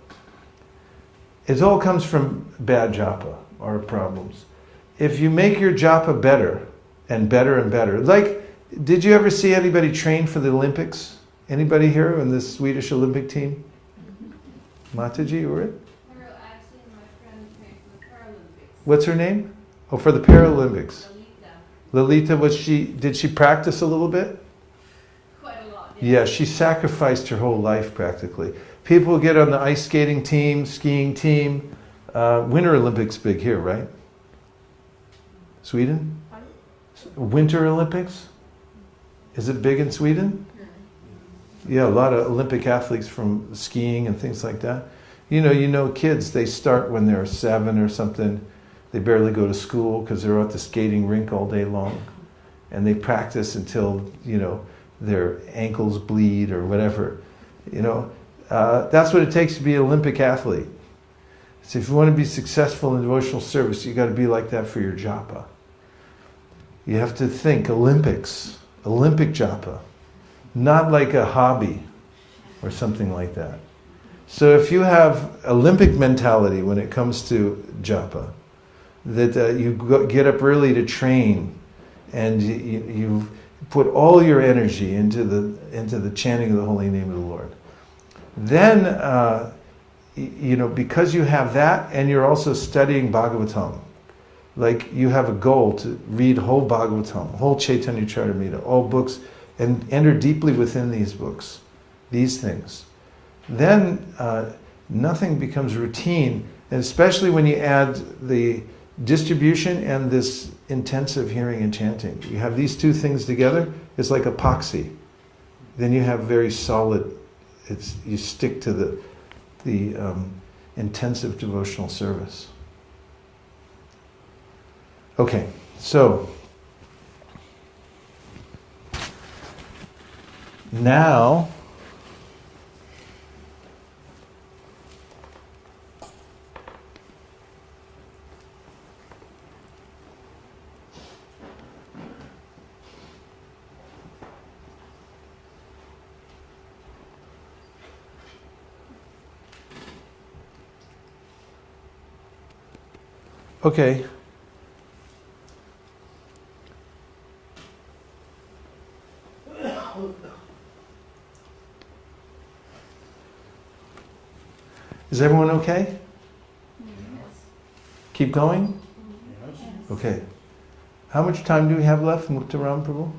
It all comes from bad japa, our problems. If you make your japa better and better and better, like, did you ever see anybody train for the Olympics? Anybody here in the Swedish Olympic team? Mataji, you were it? I've seen my friend train for the Paralympics. What's her name? Oh, for the Paralympics. Lolita. Lolita, did she practice a little bit? Quite a lot. Yeah, she sacrificed her whole life practically. People get on the ice skating team, skiing team. Winter Olympics big here, right? Sweden? Pardon? Winter Olympics? Is it big in Sweden? Yeah, a lot of Olympic athletes from skiing and things like that. You know, kids, they start when they're 7 or something. They barely go to school because they're at the skating rink all day long. And they practice until, their ankles bleed or whatever. That's what it takes to be an Olympic athlete. So if you want to be successful in devotional service, you got to be like that for your japa. You have to think Olympics, Olympic japa, not like a hobby or something like that. So if you have Olympic mentality when it comes to japa, that you get up early to train, and you put all your energy into the chanting of the holy name of the Lord, then because you have that, and you're also studying Bhagavatam, like you have a goal to read whole Bhagavatam, whole Chaitanya Charitamrita, all books, and enter deeply within these books, these things, then nothing becomes routine, and especially when you add the distribution and this intensive hearing and chanting. You have these two things together, it's like epoxy. Then you have very solid, you stick to the intensive devotional service. Okay, so now okay. Is everyone okay? Keep going? Okay. How much time do we have left, Muktaram Prabhu?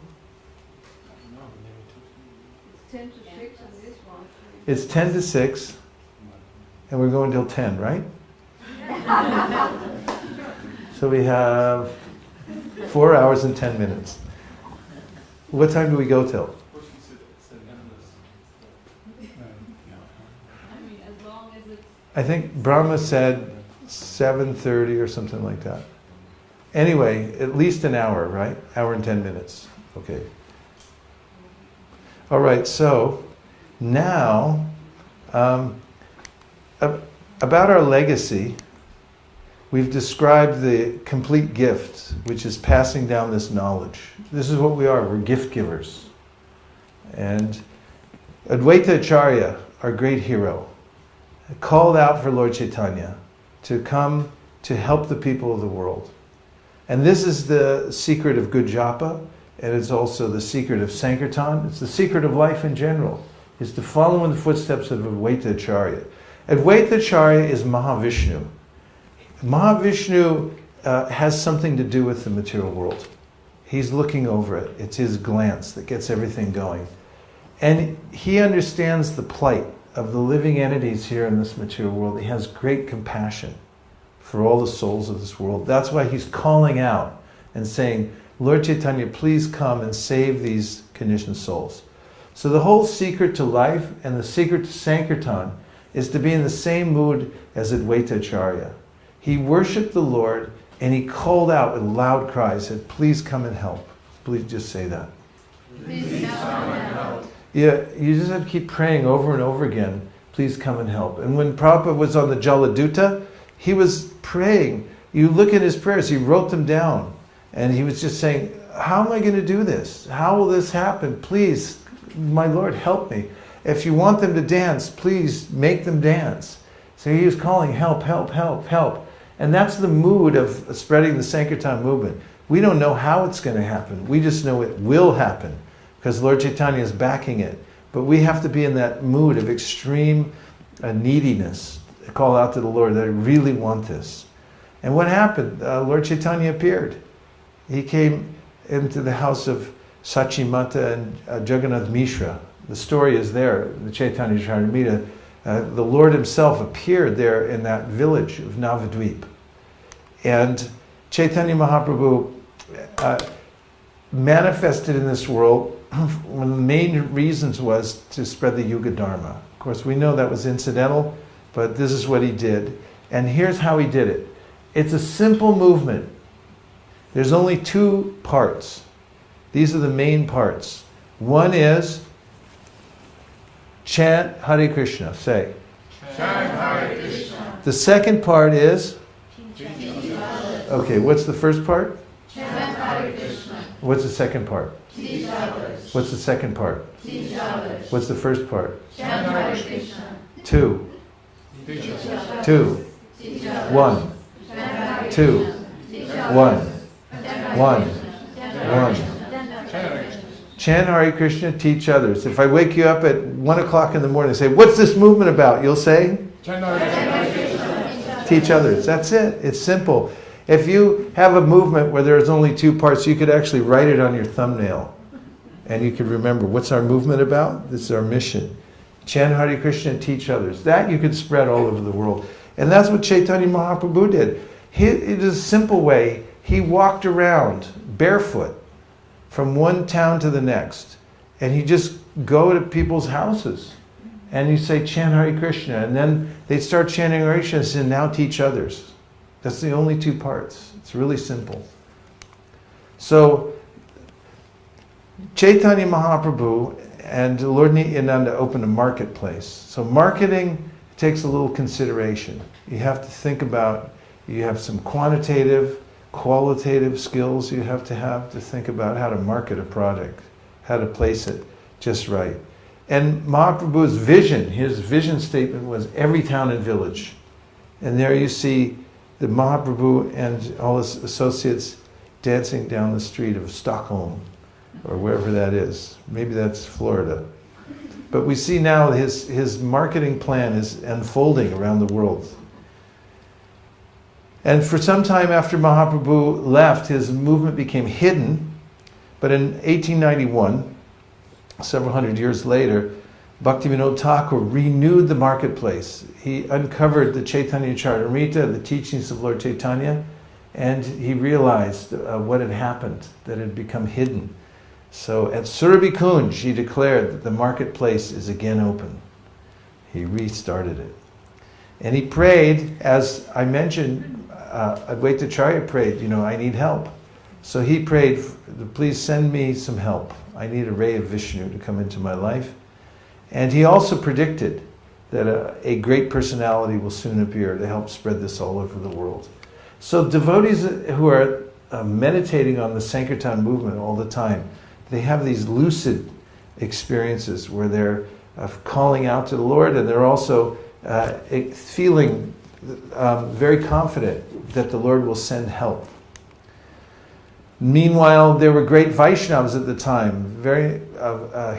It's 10 to 6 on this one. It's 10 to 6, and we're going till 10, right? So we have 4 hours and 10 minutes. What time do we go till? As long as it's I think Brahma said 7:30 or something like that. Anyway, at least an hour, right? Hour and 10 minutes. Okay. All right, so now about our legacy, we've described the complete gift, which is passing down this knowledge. This is what we are. We're gift givers. And Advaita Acharya, our great hero, called out for Lord Chaitanya to come to help the people of the world. And this is the secret of good japa, and it's also the secret of Sankirtan. It's the secret of life in general, is to follow in the footsteps of Advaita Acharya. Advaita Acharya is Mahavishnu. Mahavishnu has something to do with the material world. He's looking over it. It's his glance that gets everything going. And he understands the plight of the living entities here in this material world. He has great compassion for all the souls of this world. That's why he's calling out and saying, Lord Chaitanya, please come and save these conditioned souls. So the whole secret to life and the secret to Sankirtan is to be in the same mood as Advaita Acharya. He worshipped the Lord and he called out with loud cries, said, please come and help. Please just say that. please come and help. Yeah, you just have to keep praying over and over again, please come and help. And when Prabhupada was on the Jaladuta, he was praying. You look at his prayers, he wrote them down. And he was just saying, how am I going to do this? How will this happen? Please, my Lord, help me. If you want them to dance, please make them dance. So he was calling, help, help, help, help. And that's the mood of spreading the Sankirtan movement. We don't know how it's going to happen. We just know it will happen because Lord Chaitanya is backing it. But we have to be in that mood of extreme neediness. Call out to the Lord that I really want this. And what happened? Lord Chaitanya appeared. He came into the house of Sachimata and Jagannath Mishra. The story is there, the Chaitanya Charitamrita. The Lord himself appeared there in that village of Navadvip. And Chaitanya Mahaprabhu manifested in this world. One of the main reasons was to spread the Yuga Dharma. Of course, we know that was incidental, but this is what he did. And here's how he did it. It's a simple movement. There's only two parts. These are the main parts. One is chant Hare Krishna. Say. Chant Hare Krishna. The second part is? Teach others. Okay, what's the first part? Chant Hare Krishna. What's the second part? Teach others. What's the second part? Teach others. What's the first part? Chant Hare Krishna. 2. Teach us. 2. Teach others. 1. Chant Hare 2. Krishna. Teach others. 1. Chant Hare 1. Krishna. 1. Chant Hare Krishna. Chant Hare Krishna, teach others. If I wake you up at 1 o'clock in the morning and say, what's this movement about? You'll say, Chant Hare Krishna. teach others. That's it. It's simple. If you have a movement where there's only two parts, you could actually write it on your thumbnail. And you could remember, what's our movement about? This is our mission. Chant Hare Krishna and teach others. That you could spread all over the world. And that's what Chaitanya Mahaprabhu did. It is a simple way. He walked around barefoot from one town to the next. And he just go to people's houses. And you say, chant Hare Krishna. And then they start chanting Hare Krishna and say, now teach others. That's the only two parts. It's really simple. So, Chaitanya Mahaprabhu and Lord Nityananda opened a marketplace. So marketing takes a little consideration. You have to think about, you have some quantitative, qualitative skills you have to think about how to market a product, how to place it just right. And Mahaprabhu's vision, his vision statement was every town and village. And there you see the Mahaprabhu and all his associates dancing down the street of Stockholm, or wherever that is. Maybe that's Florida. But we see now his marketing plan is unfolding around the world. And for some time after Mahaprabhu left, his movement became hidden. But in 1891, several hundred years later, Bhaktivinoda Thakur renewed the marketplace. He uncovered the Chaitanya Charitamrita, the teachings of Lord Chaitanya, and he realized what had happened, that it had become hidden. So at Surabhi Kunj, he declared that the marketplace is again open. He restarted it. And he prayed, as I mentioned, Advaita Acharya prayed, I need help. So he prayed, please send me some help. I need a ray of Vishnu to come into my life. And he also predicted that a great personality will soon appear to help spread this all over the world. So devotees who are meditating on the Sankirtan movement all the time, they have these lucid experiences where they're calling out to the Lord, and they're also feeling very confident that the Lord will send help. Meanwhile, there were great Vaishnavas at the time, very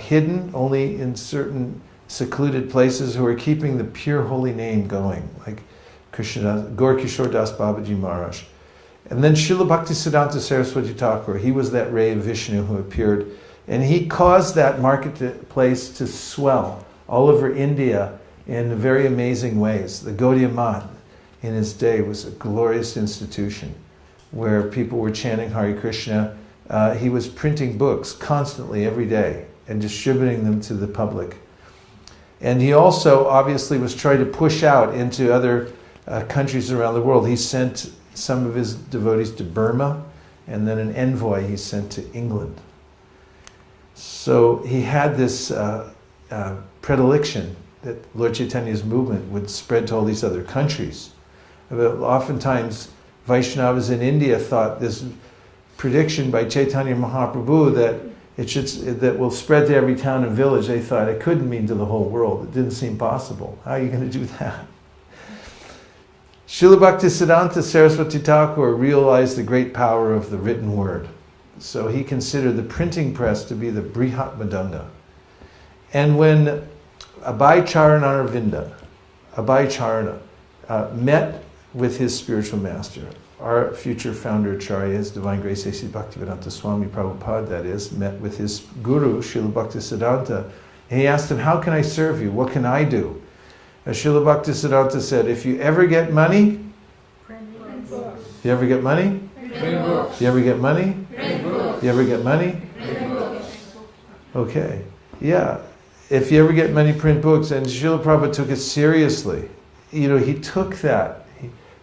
hidden, only in certain secluded places, who were keeping the pure holy name going, like Gaur Kishore Das Babaji Maharaj. And then Srila Bhaktisiddhanta Saraswati Thakur, he was that ray of Vishnu who appeared, and he caused that marketplace to swell all over India in very amazing ways. The Gaudiya Math in his day was a glorious institution where people were chanting Hare Krishna. He was printing books constantly every day and distributing them to the public. And he also obviously was trying to push out into other countries around the world. He sent some of his devotees to Burma, and then an envoy he sent to England. So he had this predilection that Lord Chaitanya's movement would spread to all these other countries. But oftentimes, Vaishnavas in India thought this prediction by Chaitanya Mahaprabhu that will spread to every town and village, they thought it couldn't mean to the whole world. It didn't seem possible. How are you going to do that? Srila Bhaktisiddhanta Saraswati Thakur realized the great power of the written word. So he considered the printing press to be the Brihat Madanga. And when Abhay Charana met with his spiritual master, our future founder Acharya, His Divine Grace A.C. Bhaktivedanta Swami Prabhupada, that is, met with his guru, Srila Bhaktisiddhanta, and he asked him, how can I serve you? What can I do? And Srila Bhaktisiddhanta said, if you ever get money, Print books. you ever get money? Print books. You ever get money? Print books. You ever get money? Print books. Okay, yeah. If you ever get money, print books. And Srila Prabhupada took it seriously. he took that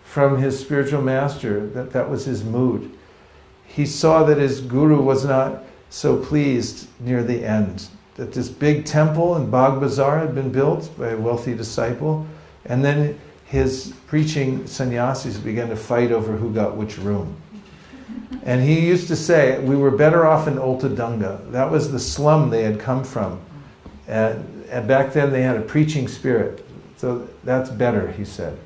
from his spiritual master, that was his mood. He saw that his guru was not so pleased near the end, that this big temple in Bagh Bazar had been built by a wealthy disciple, and then his preaching sannyasis began to fight over who got which room. And he used to say, we were better off in Oltadunga. That was the slum they had come from. And back then they had a preaching spirit. So that's better, he said.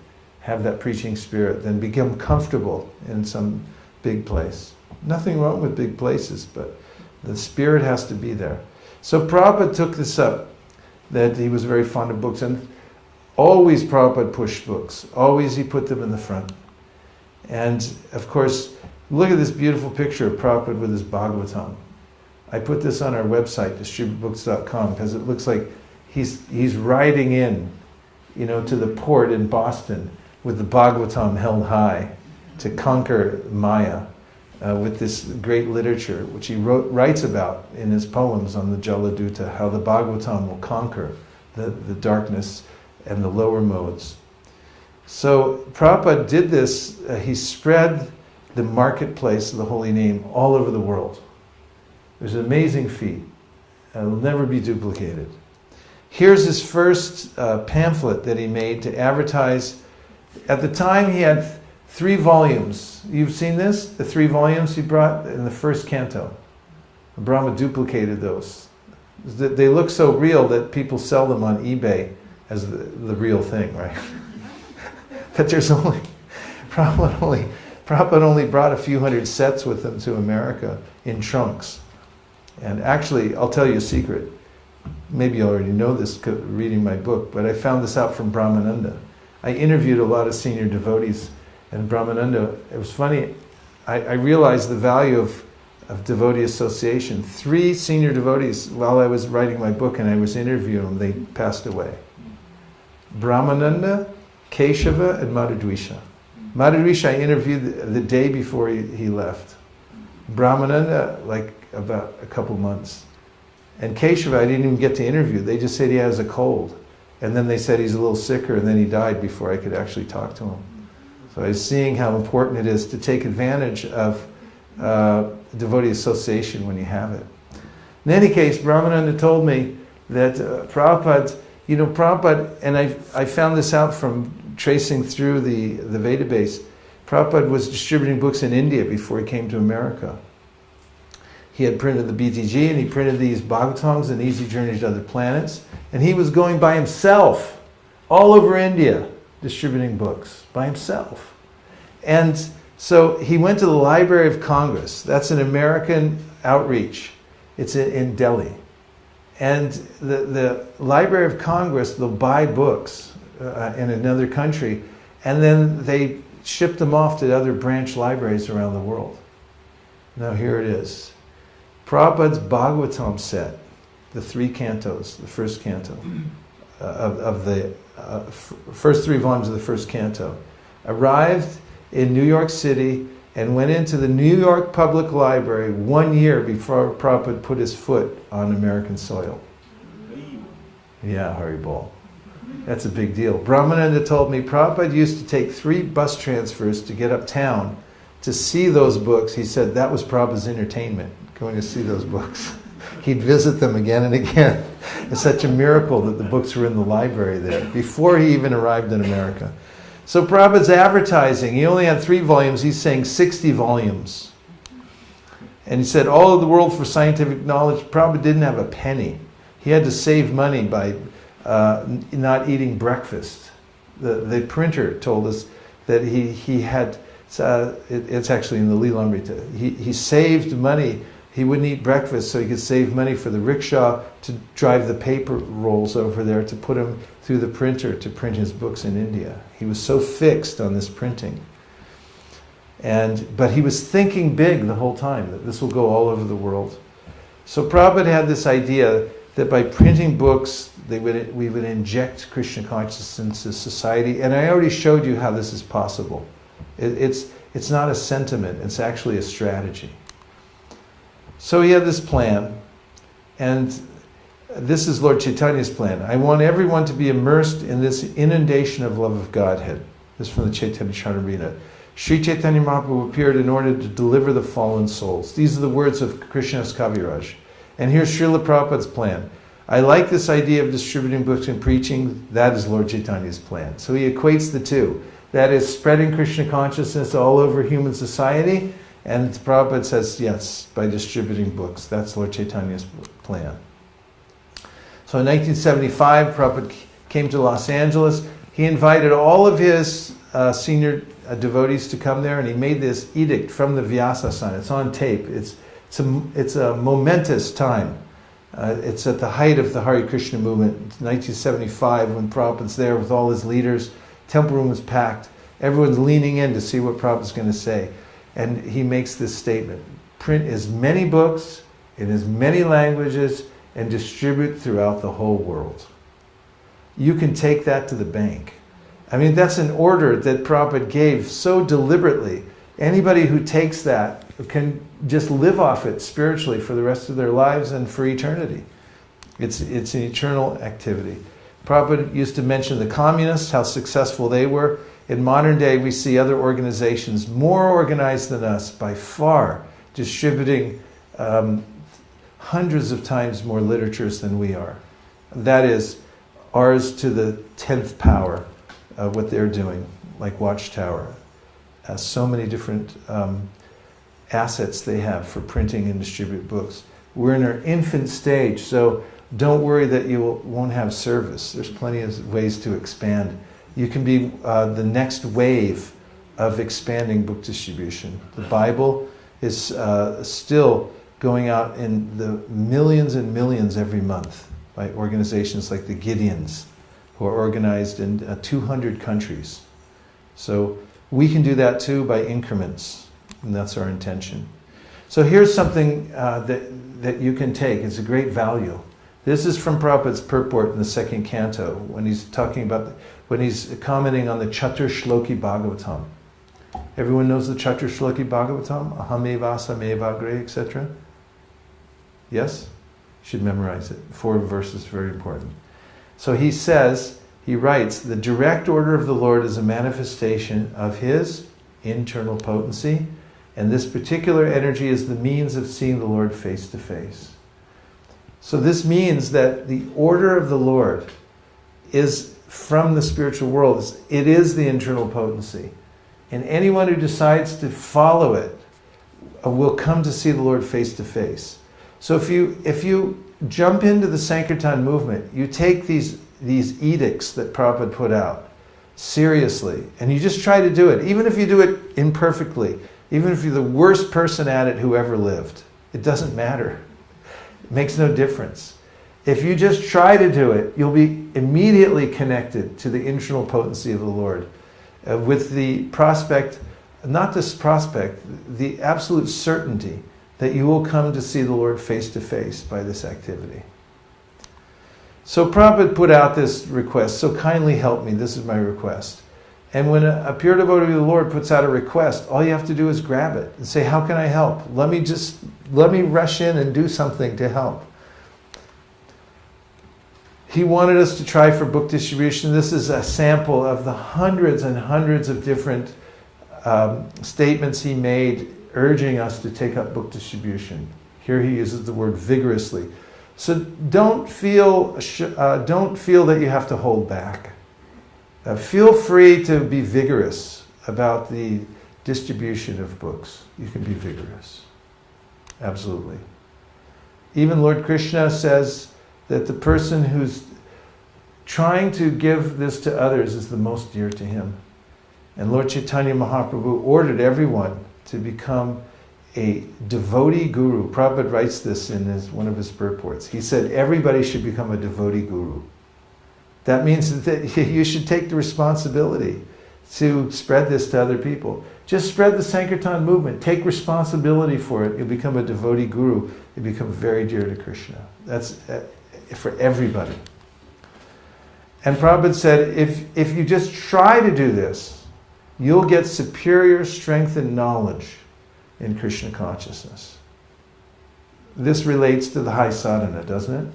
Have that preaching spirit than become comfortable in some big place. Nothing wrong with big places, but the spirit has to be there. So Prabhupada took this up, that he was very fond of books, and always Prabhupada pushed books. Always he put them in the front. And of course, look at this beautiful picture of Prabhupada with his Bhagavatam. I put this on our website, distributebooks.com, because it looks like he's riding in, to the port in Boston with the Bhagavatam held high to conquer Maya with this great literature, which he writes about in his poems on the Jaladuta, how the Bhagavatam will conquer the darkness and the lower modes. So Prabhupada did this, he spread the marketplace of the holy name all over the world. It was an amazing feat. It will never be duplicated. Here's his first pamphlet that he made to advertise. At the time he had 3 volumes. You've seen this? The 3 volumes he brought in the first canto. Brahma duplicated those. They look so real that people sell them on eBay as the real thing, right? But there's Prabhupada only brought a few hundred sets with him to America in trunks. And actually, I'll tell you a secret. Maybe you already know this reading my book, but I found this out from Brahmananda. I interviewed a lot of senior devotees, and Brahmananda, it was funny, I realized the value of devotee association. 3 senior devotees, while I was writing my book and I was interviewing them, they passed away. Brahmananda, Keshava, and Madhudvisha. Madhudvisha I interviewed the day before he left. Brahmananda, like about a couple months. And Keshava, I didn't even get to interview. They just said he has a cold. And then they said he's a little sicker, and then he died before I could actually talk to him. So I was seeing how important it is to take advantage of devotee association when you have it. In any case, Brahmananda told me that Prabhupada, and I found this out from tracing through the Veda base, Prabhupada was distributing books in India before he came to America. He had printed the BTG, and he printed these Bhagavatams and Easy Journey to Other Planets, and he was going by himself all over India distributing books by himself. And so he went to the Library of Congress. That's an American outreach. It's in Delhi. And the Library of Congress, they'll buy books in another country, and then they ship them off to other branch libraries around the world. Now here it is. Prabhupada's Bhagavatam set, the 3 cantos, the first canto, of the first 3 volumes of the first canto, arrived in New York City and went into the New York Public Library 1 year before Prabhupada put his foot on American soil. Yeah, Haribol. That's a big deal. Brahmananda told me Prabhupada used to take 3 bus transfers to get uptown to see those books. He said that was Prabhupada's entertainment, going to see those books. He'd visit them again and again. It's such a miracle that the books were in the library there before he even arrived in America. So Prabhupada's advertising, he only had 3 volumes, he's saying 60 volumes. And he said, all of the world for scientific knowledge, Prabhupada didn't have a penny. He had to save money by not eating breakfast. The printer told us that he had, it's actually in the Leelamrita, he saved money. He wouldn't eat breakfast so he could save money for the rickshaw to drive the paper rolls over there to put them through the printer to print his books in India. He was so fixed on this printing. But he was thinking big the whole time, that this will go all over the world. So Prabhupada had this idea that by printing books, we would inject Krishna consciousness into society. And I already showed you how this is possible. It's not a sentiment, it's actually a strategy. So he had this plan, and This is Lord Chaitanya's plan. I want everyone to be immersed in this inundation of love of Godhead. This is from the Chaitanya Charitamrita. Sri Chaitanya Mahaprabhu appeared in order to deliver the fallen souls. These are the words of Krishnadas Kaviraj. And here's Srila Prabhupada's plan. I like this idea of distributing books and preaching. That is Lord Chaitanya's plan. So he equates the two. That is spreading Krishna consciousness all over human society. And Prabhupada says, yes, by distributing books. That's Lord Chaitanya's plan. So in 1975, Prabhupada came to Los Angeles. He invited all of his senior devotees to come there, and he made this edict from the Vyasasana. It's on tape. It's a momentous time. It's at the height of the Hare Krishna movement. It's 1975 when Prabhupada's there with all his leaders. Temple room is packed. Everyone's leaning in to see what Prabhupada's going to say. And he makes this statement: print as many books in as many languages and distribute throughout the whole world. You can take that to the bank. I mean, that's an order that Prabhupada gave so deliberately. Anybody who takes that can just live off it spiritually for the rest of their lives and for eternity. It's an eternal activity. Prabhupada used to mention the communists, how successful they were. In modern day, we see other organizations more organized than us by far, distributing hundreds of times more literatures than we are. That is ours to the 10th power of what they're doing, like Watchtower. So many different assets they have for printing and distribute books. We're in our infant stage, so don't worry that you won't have service. There's plenty of ways to expand. You can be the next wave of expanding book distribution. The Bible is still going out in the millions and millions every month by organizations like the Gideons, who are organized in 200 countries. So we can do that too by increments, and that's our intention. So here's something that you can take. It's a great value. This is from Prabhupada's purport in the second canto, when he's talking about, when he's commenting on the Chatur Shloki Bhagavatam. Everyone knows the Chatur Shloki Bhagavatam? Ahameva, Sameva, Agre, etc.? Yes? You should memorize it. 4 verses, very important. So he says, he writes, the direct order of the Lord is a manifestation of his internal potency, and this particular energy is the means of seeing the Lord face to face. So this means that the order of the Lord is from the spiritual world. It is the internal potency. And anyone who decides to follow it will come to see the Lord face to face. So if you jump into the Sankirtan movement, you take these edicts that Prabhupada put out seriously, and you just try to do it, even if you do it imperfectly, even if you're the worst person at it who ever lived. It doesn't matter. It makes no difference. If you just try to do it, you'll be immediately connected to the internal potency of the Lord, with the prospect, not this prospect, the absolute certainty that you will come to see the Lord face to face by this activity. So Prabhupada put out this request, so kindly help me, this is my request. And when a pure devotee of the Lord puts out a request, all you have to do is grab it and say, how can I help? Let me rush in and do something to help. He wanted us to try for book distribution. This is a sample of the hundreds and hundreds of different statements he made urging us to take up book distribution. Here he uses the word vigorously. So don't feel that you have to hold back. Feel free to be vigorous about the distribution of books. You can be vigorous. Absolutely. Even Lord Krishna says that the person who's trying to give this to others is the most dear to him. And Lord Chaitanya Mahaprabhu ordered everyone to become a devotee guru. Prabhupada writes this in one of his purports. He said everybody should become a devotee guru. That means that you should take the responsibility to spread this to other people. Just spread the Sankirtan movement. Take responsibility for it. You'll become a devotee guru. You become very dear to Krishna. That's for everybody. And Prabhupada said, if you just try to do this, you'll get superior strength and knowledge in Krishna consciousness. This relates to the high sadhana, doesn't it?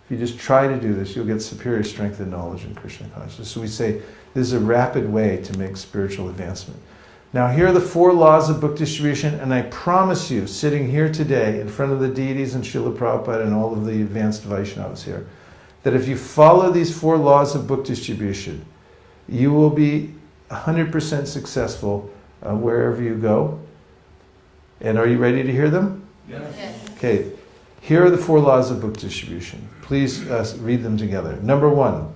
If you just try to do this, you'll get superior strength and knowledge in Krishna consciousness. So we say this is a rapid way to make spiritual advancement. Now here are the 4 laws of book distribution, and I promise you, sitting here today in front of the deities and Srila Prabhupada and all of the advanced Vaishnavas here, that if you follow these 4 laws of book distribution, you will be 100% successful wherever you go. And are you ready to hear them? Yes. Okay, here are the 4 laws of book distribution. Please read them together. Number 1.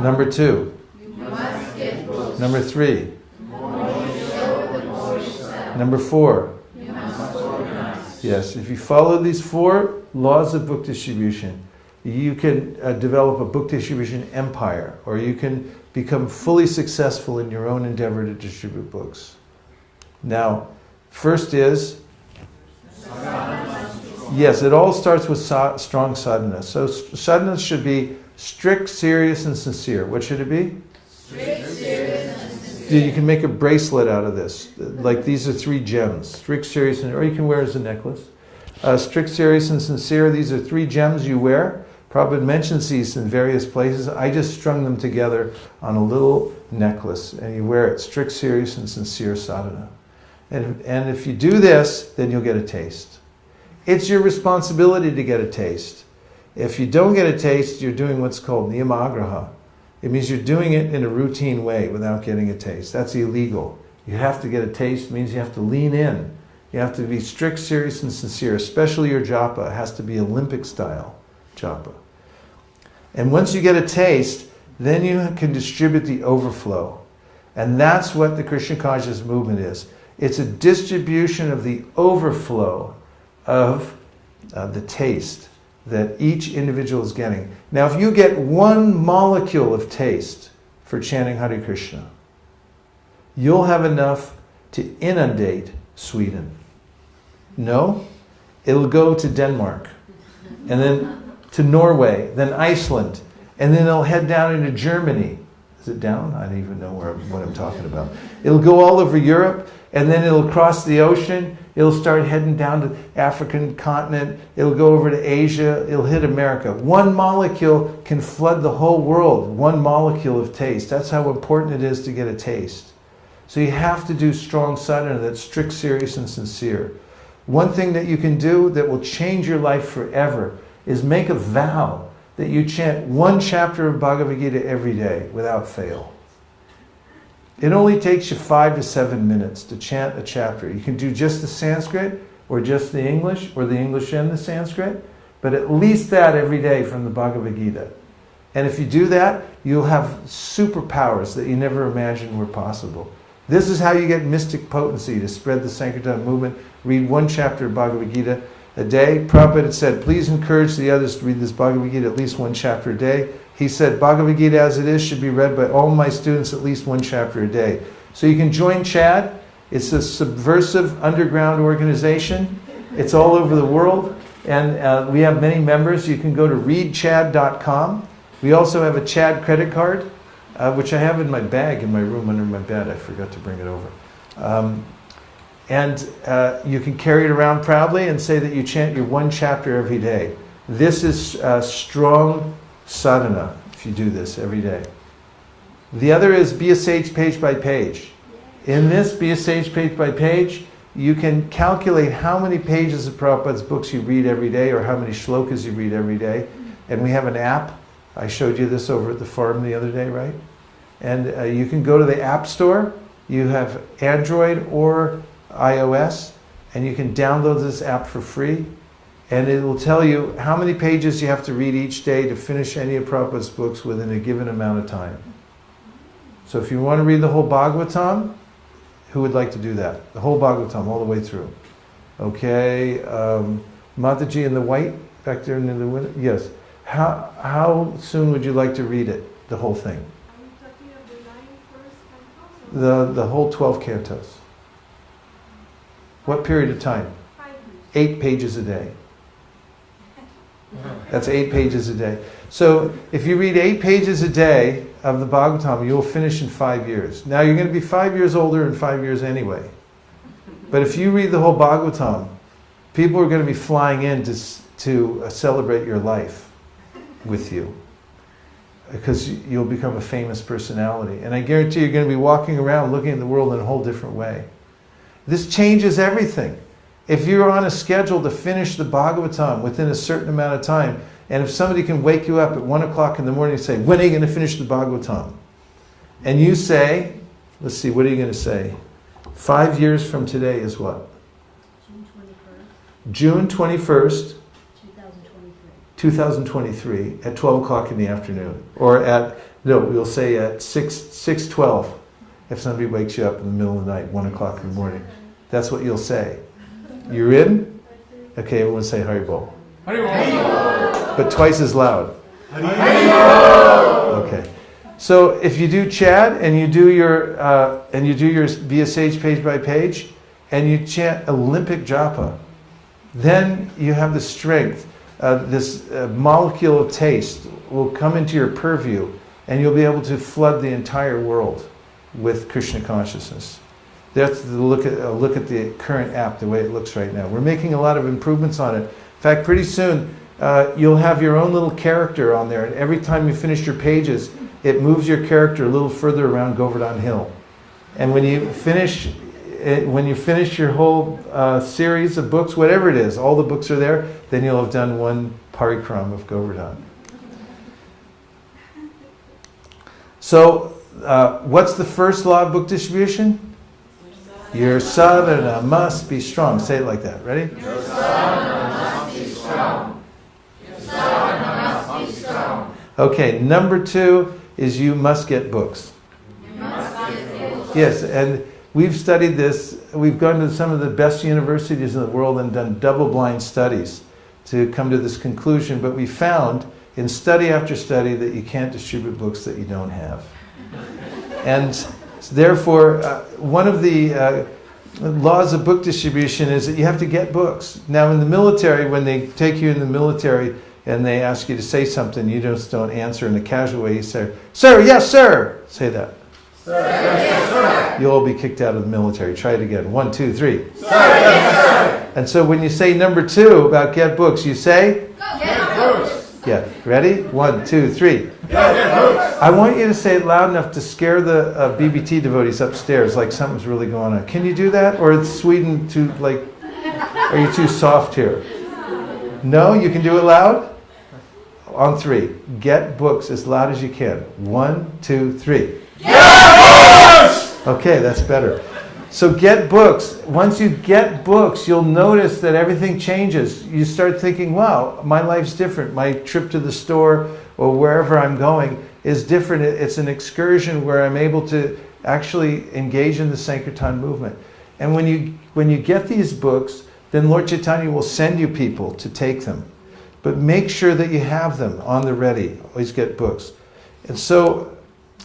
Number 2. Number 3. Number 4. Yes, if you follow these 4 laws of book distribution, you can develop a book distribution empire, or you can become fully successful in your own endeavor to distribute books. Now, first is, yes, it all starts with strong sadhana. So sadhana should be strict, serious, and sincere. What should it be? Strict, serious, and sincere. You can make a bracelet out of this. Like these are 3 gems. Strict, serious, and, or you can wear it as a necklace. Strict, serious, and sincere. These are 3 gems you wear. Prabhupada mentions these in various places. I just strung them together on a little necklace, and you wear it. Strict, serious, and sincere sadhana. And if you do this, then you'll get a taste. It's your responsibility to get a taste. If you don't get a taste, you're doing what's called niyamagraha. It means you're doing it in a routine way without getting a taste. That's illegal. You have to get a taste. It means you have to lean in. You have to be strict, serious, and sincere. Especially your japa has to be Olympic style japa. And once you get a taste, then you can distribute the overflow. And that's what the Krishna consciousness movement is. It's a distribution of the overflow of the taste that each individual is getting. Now, if you get 1 molecule of taste for chanting Hare Krishna, you'll have enough to inundate Sweden. No? It'll go to Denmark, and then to Norway, then Iceland, and then it'll head down into Germany. Is it down? I don't even know what I'm talking about. It'll go all over Europe, and then it'll cross the ocean. It'll start heading down to the African continent. It'll go over to Asia. It'll hit America. 1 molecule can flood the whole world. 1 molecule of taste. That's how important it is to get a taste. So you have to do strong sadhana that's strict, serious, and sincere. One thing that you can do that will change your life forever is make a vow that you chant 1 chapter of Bhagavad Gita every day without fail. It only takes you 5 to 7 minutes to chant a chapter. You can do just the Sanskrit, or just the English, or the English and the Sanskrit, but at least that every day from the Bhagavad Gita. And if you do that, you'll have superpowers that you never imagined were possible. This is how you get mystic potency to spread the Sankirtan movement. Read 1 chapter of Bhagavad Gita a day. Prabhupada said, please encourage the others to read this Bhagavad Gita at least 1 chapter a day. He said, Bhagavad Gita as it is should be read by all my students at least 1 chapter a day. So you can join CHAD. It's a subversive underground organization. It's all over the world. And we have many members. You can go to readchad.com. We also have a CHAD credit card, which I have in my bag in my room under my bed. I forgot to bring it over. And you can carry it around proudly and say that you chant your 1 chapter every day. This is strong sadhana, if you do this every day. The other is be a sage page by page. In this, be a sage page by page, you can calculate how many pages of Prabhupada's books you read every day, or how many shlokas you read every day. And we have an app. I showed you this over at the farm the other day, right? And you can go to the App Store. You have Android or iOS, and you can download this app for free. And it will tell you how many pages you have to read each day to finish any of Prabhupada's books within a given amount of time. So if you want to read the whole Bhagavatam, who would like to do that? The whole Bhagavatam, all the way through. Okay, Mataji in the white, back there in the window? Yes. How soon would you like to read it, the whole thing? Are you talking of the 9 first cantos? The whole 12 cantos. What period of time? 5 years. 8 pages a day. That's 8 pages a day. So if you read 8 pages a day of the Bhagavatam, you'll finish in 5 years. Now you're going to be 5 years older in 5 years anyway. But if you read the whole Bhagavatam, people are going to be flying in to to celebrate your life with you, because you'll become a famous personality. And I guarantee you're going to be walking around looking at the world in a whole different way. This changes everything. If you're on a schedule to finish the Bhagavatam within a certain amount of time, and if somebody can wake you up at 1 o'clock in the morning and say, when are you going to finish the Bhagavatam? And you say, let's see, what are you going to say? 5 years from today is what? June 21st, June 21st, 2023. 2023 at 12 o'clock in the afternoon. Or at, no, we'll say at 6:12 if somebody wakes you up in the middle of the night, 1 o'clock in the morning. That's what you'll say. You're in? Okay, everyone say Haribol. Haribol! But twice as loud. Haribol! Okay. So if you do Chad and you do your Via Sage page by page, and you chant Olympic Japa, then you have the strength. This molecule of taste will come into your purview, and you'll be able to flood the entire world with Krishna consciousness. That's the look at the current app, the way it looks right now. We're making a lot of improvements on it. In fact, pretty soon you'll have your own little character on there, and every time you finish your pages, it moves your character a little further around Govardhan Hill. And when you finish your whole series of books, whatever it is, all the books are there, then you'll have done one parikram of Govardhan. So, what's the first law of book distribution? Your sadhana must be strong. Say it like that. Ready? Your sadhana must be strong. Your sadhana must be strong. Okay, number 2 is you must get books. You must get books. Yes, and we've studied this. We've gone to some of the best universities in the world and done double-blind studies to come to this conclusion. But we found in study after study that you can't distribute books that you don't have. And therefore, one of the laws of book distribution is that you have to get books. Now in the military, when they take you in the military and they ask you to say something, you just don't answer in a casual way. You say, "Sir, yes, sir." Say that. Sir, yes, sir. You'll all be kicked out of the military. Try it again. 1, 2, 3. Sir, yes, sir. And so when you say number 2 about get books, you say? Get books. Yeah. Ready? 1, 2, 3. Get books. I want you to say it loud enough to scare the BBT devotees upstairs, like something's really going on. Can you do that? Or is Sweden too, like, are you too soft here? No? You can do it loud? On 3. Get books as loud as you can. 1, 2, 3. Get books! Okay, that's better. So get books. Once you get books, you'll notice that everything changes. You start thinking, wow, my life's different. My trip to the store or wherever I'm going is different. It's an excursion where I'm able to actually engage in the Sankirtan movement. And when you get these books, then Lord Chaitanya will send you people to take them. But make sure that you have them on the ready. Always get books. And so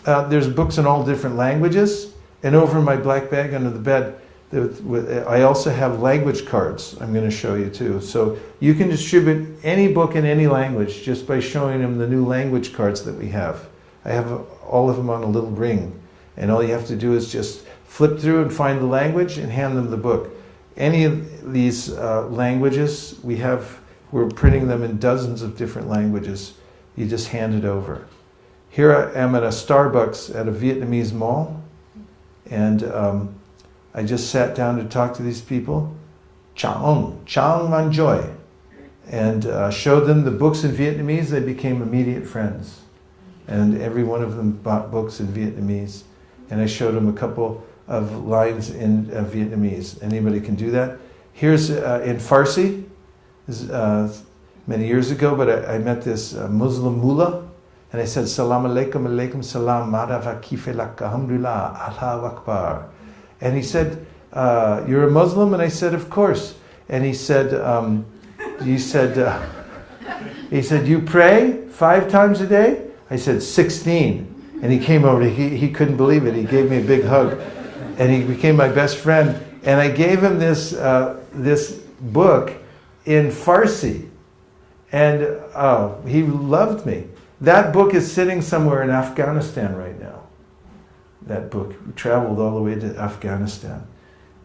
there's books in all different languages. And over in my black bag under the bed, I also have language cards I'm going to show you too. So you can distribute any book in any language just by showing them the new language cards that we have. I have all of them on a little ring. And all you have to do is just flip through and find the language and hand them the book. Any of these languages, we're printing them in dozens of different languages. You just hand it over. Here I am at a Starbucks at a Vietnamese mall. And I just sat down to talk to these people. Chang Van Joy. And showed them the books in Vietnamese. They became immediate friends. And every one of them bought books in Vietnamese. And I showed them a couple of lines in Vietnamese. Anybody can do that. Here's in Farsi. This is, many years ago, but I met this Muslim mullah. And I said, Salam alaikum, alaikum salam, madava kifelak, alhamdulillah, Allahu Akbar. And he said, you're a Muslim? And I said, of course. And he said, you pray 5 times a day? I said, 16. And he came over, he couldn't believe it. He gave me a big hug. And he became my best friend. And I gave him this book in Farsi. And he loved me. That book is sitting somewhere in Afghanistan right now. That book traveled all the way to Afghanistan.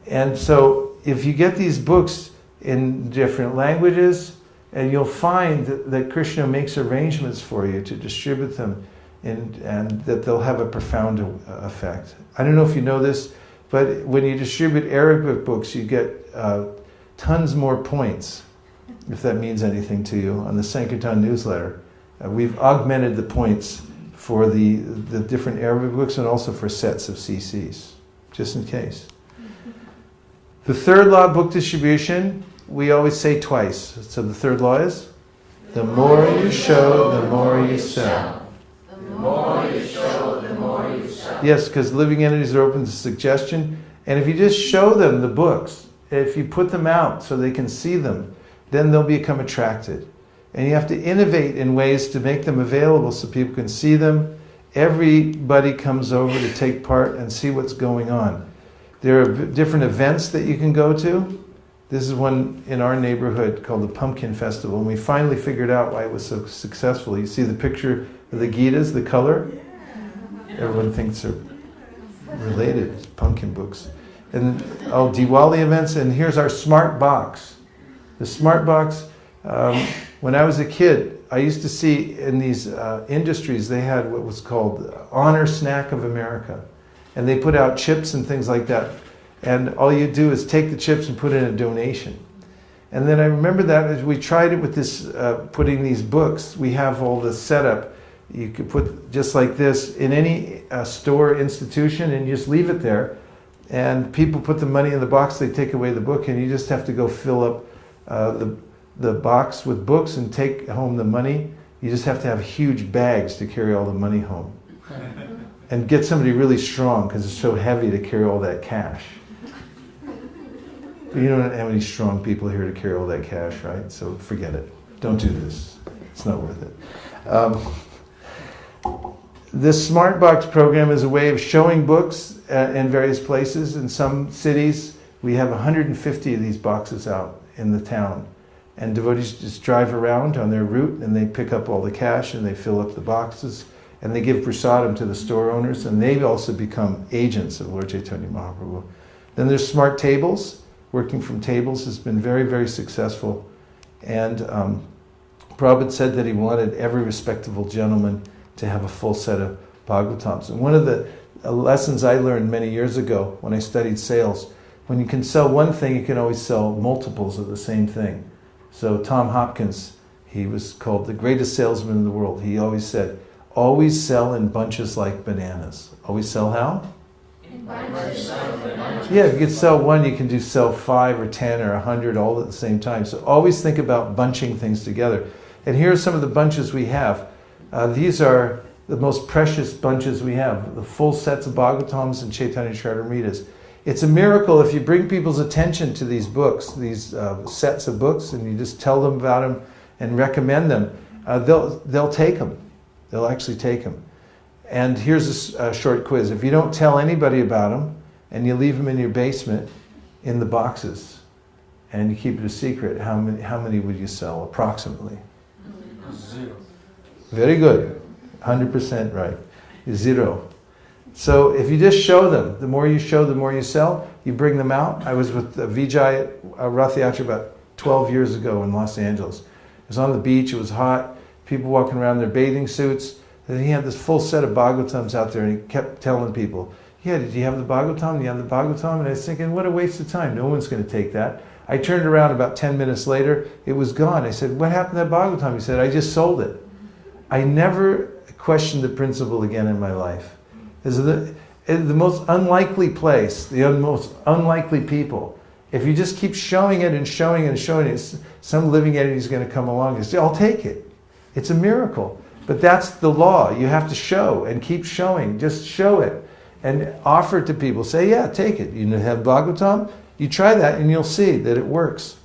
And so if you get these books in different languages, And you'll find that Krishna makes arrangements for you to distribute them, and that they'll have a profound effect. I don't know if you know this, but when you distribute Arabic books, you get tons more points, if that means anything to you, on the Sankirtan newsletter. We've augmented the points for the different Arabic books and also for sets of CCs, just in case. The third law of book distribution, we always say twice. So the third law is? The more you show, the more you sell. The more you show, the more you sell. Yes, because living entities are open to suggestion. And if you just show them the books, if you put them out so they can see them, then they'll become attracted. And you have to innovate in ways to make them available so people can see them. Everybody comes over to take part and see what's going on. There are different events that you can go to. This is one in our neighborhood called the Pumpkin Festival, and we finally figured out why it was so successful. You see the picture of the Gitas, the color? Everyone thinks they're related, pumpkin books. And all Diwali events, and here's our smart box. The smart box, when I was a kid, I used to see in these industries, they had what was called Honor Snack of America. And they put out chips and things like that. And all you do is take the chips and put in a donation. And then I remember that as we tried it with this, putting these books, we have all the setup. You could put just like this in any store institution and you just leave it there. And people put the money in the box, they take away the book, and you just have to go fill up the box with books and take home the money. You just have to have huge bags to carry all the money home. And get somebody really strong because it's so heavy to carry all that cash. But you don't have any strong people here to carry all that cash, right? So forget it. Don't do this. It's not worth it. This Smart Box program is a way of showing books in various places. In some cities, we have 150 of these boxes out in the town. And devotees just drive around on their route and they pick up all the cash and they fill up the boxes. And they give prasadam to the store owners, and they also become agents of Lord Chaitanya Mahaprabhu. Then there's smart tables. Working from tables has been very, very successful. And Prabhupada said that he wanted every respectable gentleman to have a full set of Bhagavatams. And one of the lessons I learned many years ago when I studied sales, when you can sell one thing, you can always sell multiples of the same thing. So Tom Hopkins, he was called the greatest salesman in the world. He always said, always sell in bunches like bananas. Always sell how? In bunches like bananas. Yeah, if you could sell one, you can sell 5 or 10 or 100 all at the same time. So always think about bunching things together. And here are some of the bunches we have. These are the most precious bunches we have. The full sets of Bhagavatams and Chaitanya Charitamritas. It's a miracle if you bring people's attention to these books, these sets of books, and you just tell them about them and recommend them. They'll take them. They'll actually take them. And here's a short quiz. If you don't tell anybody about them, and you leave them in your basement in the boxes, and you keep it a secret, how many would you sell, approximately? 0. Very good. 100% right. 0. So if you just show them, the more you show, the more you sell. You bring them out. I was with Vijay at Rath Yatra about 12 years ago in Los Angeles. It was on the beach. It was hot. People walking around in their bathing suits. And he had this full set of Bhagavatams out there, and he kept telling people, yeah, did you have the Bhagavatam? Do you have the Bhagavatam? And I was thinking, what a waste of time. No one's going to take that. I turned around about 10 minutes later. It was gone. I said, what happened to that Bhagavatam? He said, I just sold it. I never questioned the principle again in my life. This is the most unlikely place, the most unlikely people. If you just keep showing it and showing it and showing it, some living entity is going to come along and say, I'll take it. It's a miracle. But that's the law. You have to show and keep showing. Just show it and offer it to people. Say, yeah, take it. You have Bhagavatam? You try that and you'll see that it works.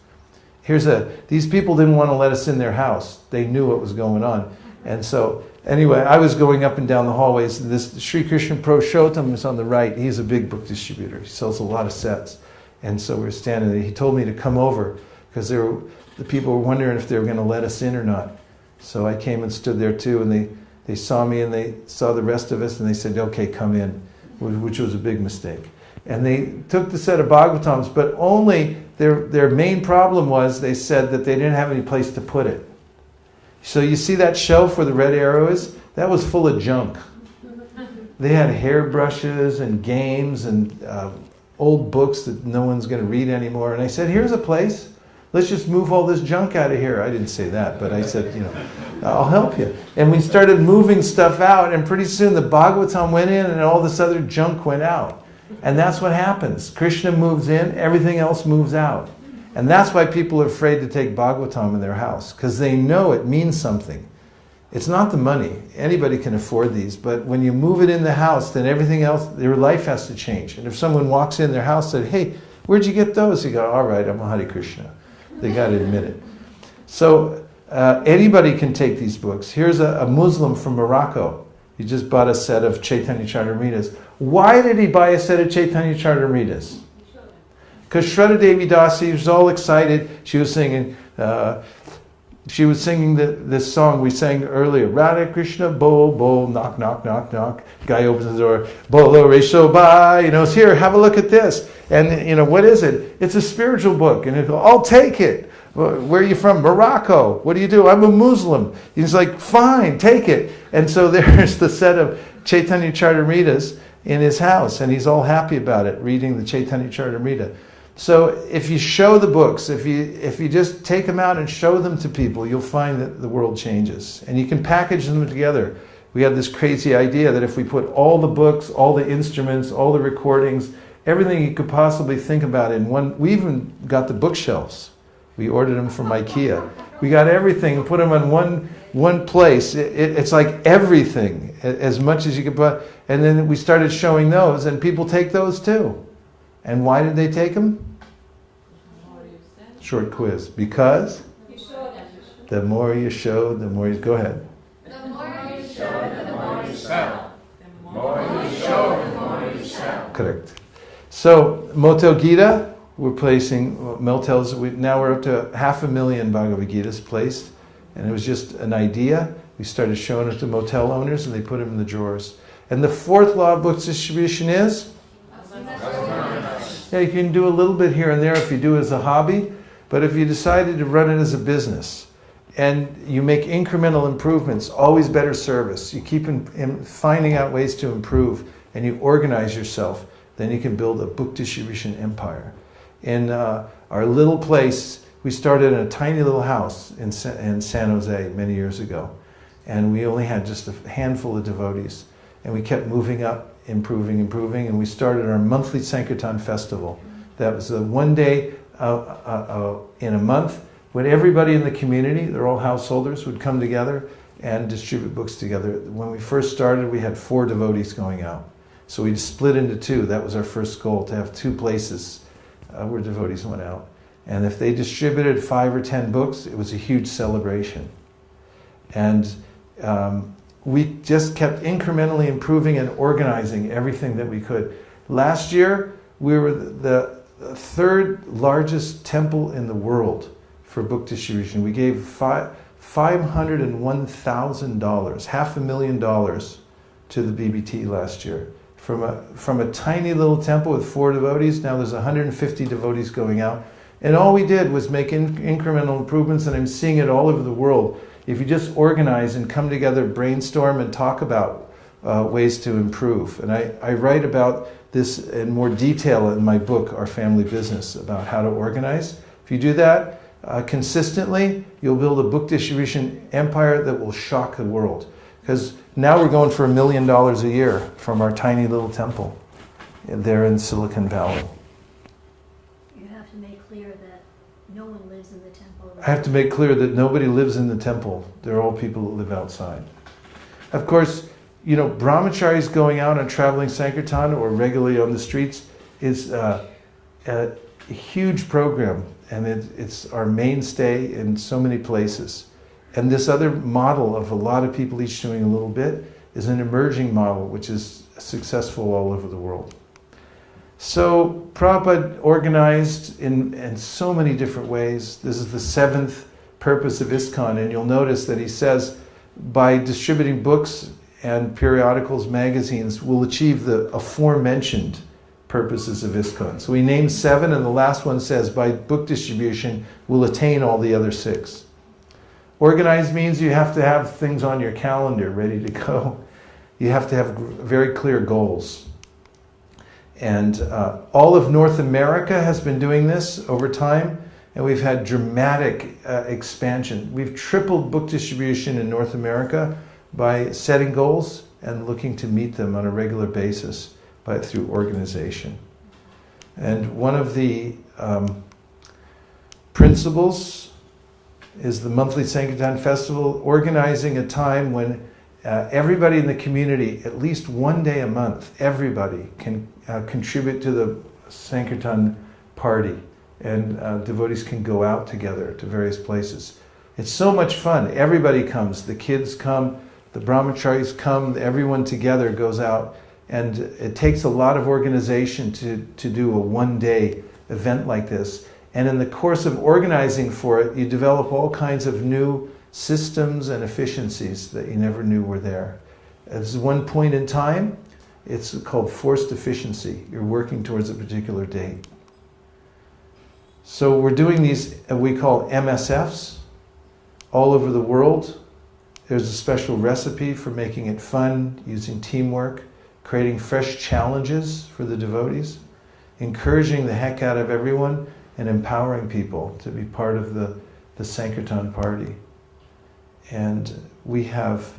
These people didn't want to let us in their house. They knew what was going on. And so, anyway, I was going up and down the hallways. This Sri Krishna Purushottam is on the right. He's a big book distributor. He sells a lot of sets. And so we're standing there. He told me to come over because the people were wondering if they were going to let us in or not. So I came and stood there too, and they saw me and they saw the rest of us, and they said, okay, come in, which was a big mistake. And they took the set of Bhagavatams, but only their main problem was they said that they didn't have any place to put it. So you see that shelf where the red arrow is? That was full of junk. They had hairbrushes and games and old books that no one's going to read anymore. And I said, here's a place. Let's just move all this junk out of here. I didn't say that, but I said, I'll help you. And we started moving stuff out, and pretty soon the Bhagavatam went in and all this other junk went out. And that's what happens. Krishna moves in, everything else moves out. And that's why people are afraid to take Bhagavatam in their house, because they know it means something. It's not the money. Anybody can afford these, but when you move it in the house, then everything else, their life has to change. And if someone walks in their house and said, hey, where'd you get those? You go, all right, I'm a Hare Krishna. They got to admit it. So anybody can take these books. Here's a Muslim from Morocco. He just bought a set of Chaitanya Charitamritas. Why did he buy a set of Chaitanya Charitamritas? Because Shraddha Devi Dasi was all excited. She was singing this song we sang earlier. Radha Krishna, bol, bol, knock, knock, knock, knock. Guy opens the door. Bolo Resho Bhai. It's here, have a look at this. And, what is it? It's a spiritual book. And he'll go, I'll take it. Where are you from? Morocco. What do you do? I'm a Muslim. He's like, fine, take it. And so there's the set of Chaitanya Charitamritas in his house. And he's all happy about it, reading the Chaitanya Charitamrita. So if you show the books, if you just take them out and show them to people, you'll find that the world changes. And you can package them together. We had this crazy idea that if we put all the books, all the instruments, all the recordings, everything you could possibly think about in one, we even got the bookshelves. We ordered them from IKEA. We got everything and put them on one place. It's like everything, as much as you could put. And then we started showing those, and people take those too. And why did they take them? Short quiz. Because the more you show, the more you... Go ahead. The more you show, the more you sell. The more you show, the more you sell. Correct. So, Motel Gita, we're placing Meltels. Now we're up to 500,000 Bhagavad Gitas placed. And it was just an idea. We started showing it to motel owners, and they put them in the drawers. And the fourth law of book distribution is? Yeah, you can do a little bit here and there if you do it as a hobby. But if you decided to run it as a business, and you make incremental improvements, always better service, you keep finding out ways to improve, and you organize yourself, then you can build a book distribution empire. In our little place, we started in a tiny little house in San Jose many years ago. And we only had just a handful of devotees. And we kept moving up, improving, and we started our monthly Sankirtan festival. That was one day in a month when everybody in the community, they're all householders, would come together and distribute books together. When we first started, we had 4 devotees going out. So we split into 2. That was our first goal, to have 2 places where devotees went out. And if they distributed 5 or 10 books, it was a huge celebration. And we just kept incrementally improving and organizing everything that we could. Last year, we were the 3rd largest temple in the world for book distribution. We gave $501,000, $500,000 to the BBT last year. From a tiny little temple with 4 devotees, now there's 150 devotees going out. And all we did was make incremental improvements, and I'm seeing it all over the world. If you just organize and come together, brainstorm, and talk about ways to improve. And I write about this in more detail in my book, Our Family Business, about how to organize. If you do that consistently, you'll build a book distribution empire that will shock the world. Because now we're going for $1 million a year from our tiny little temple there in Silicon Valley. You have to make clear that no one lives in the temple. I have to make clear that nobody lives in the temple. They're all people that live outside. Of course, brahmacharis going out and traveling Sankirtan or regularly on the streets is a huge program, and it's our mainstay in so many places. And this other model of a lot of people each doing a little bit is an emerging model which is successful all over the world. So Prabhupada organized in so many different ways. This is the 7th purpose of ISKCON, and you'll notice that he says by distributing books and periodicals, magazines, we'll achieve the aforementioned purposes of ISKCON. So we named 7, and the last one says, by book distribution, we'll attain all the other 6. Organized means you have to have things on your calendar ready to go. You have to have very clear goals. And all of North America has been doing this over time, and we've had dramatic expansion. We've tripled book distribution in North America by setting goals and looking to meet them on a regular basis through organization. And one of the principles is the monthly Sankirtan Festival, organizing a time when everybody in the community, at least one day a month, everybody can contribute to the Sankirtan party, and devotees can go out together to various places. It's so much fun. Everybody comes. The kids come, the brahmacharis come, everyone together goes out, and it takes a lot of organization to do a one-day event like this. And in the course of organizing for it, you develop all kinds of new systems and efficiencies that you never knew were there. At one point in time, it's called forced efficiency. You're working towards a particular date. So we're doing these, we call MSFs, all over the world. There's a special recipe for making it fun, using teamwork, creating fresh challenges for the devotees, encouraging the heck out of everyone, and empowering people to be part of the Sankirtan party. And we have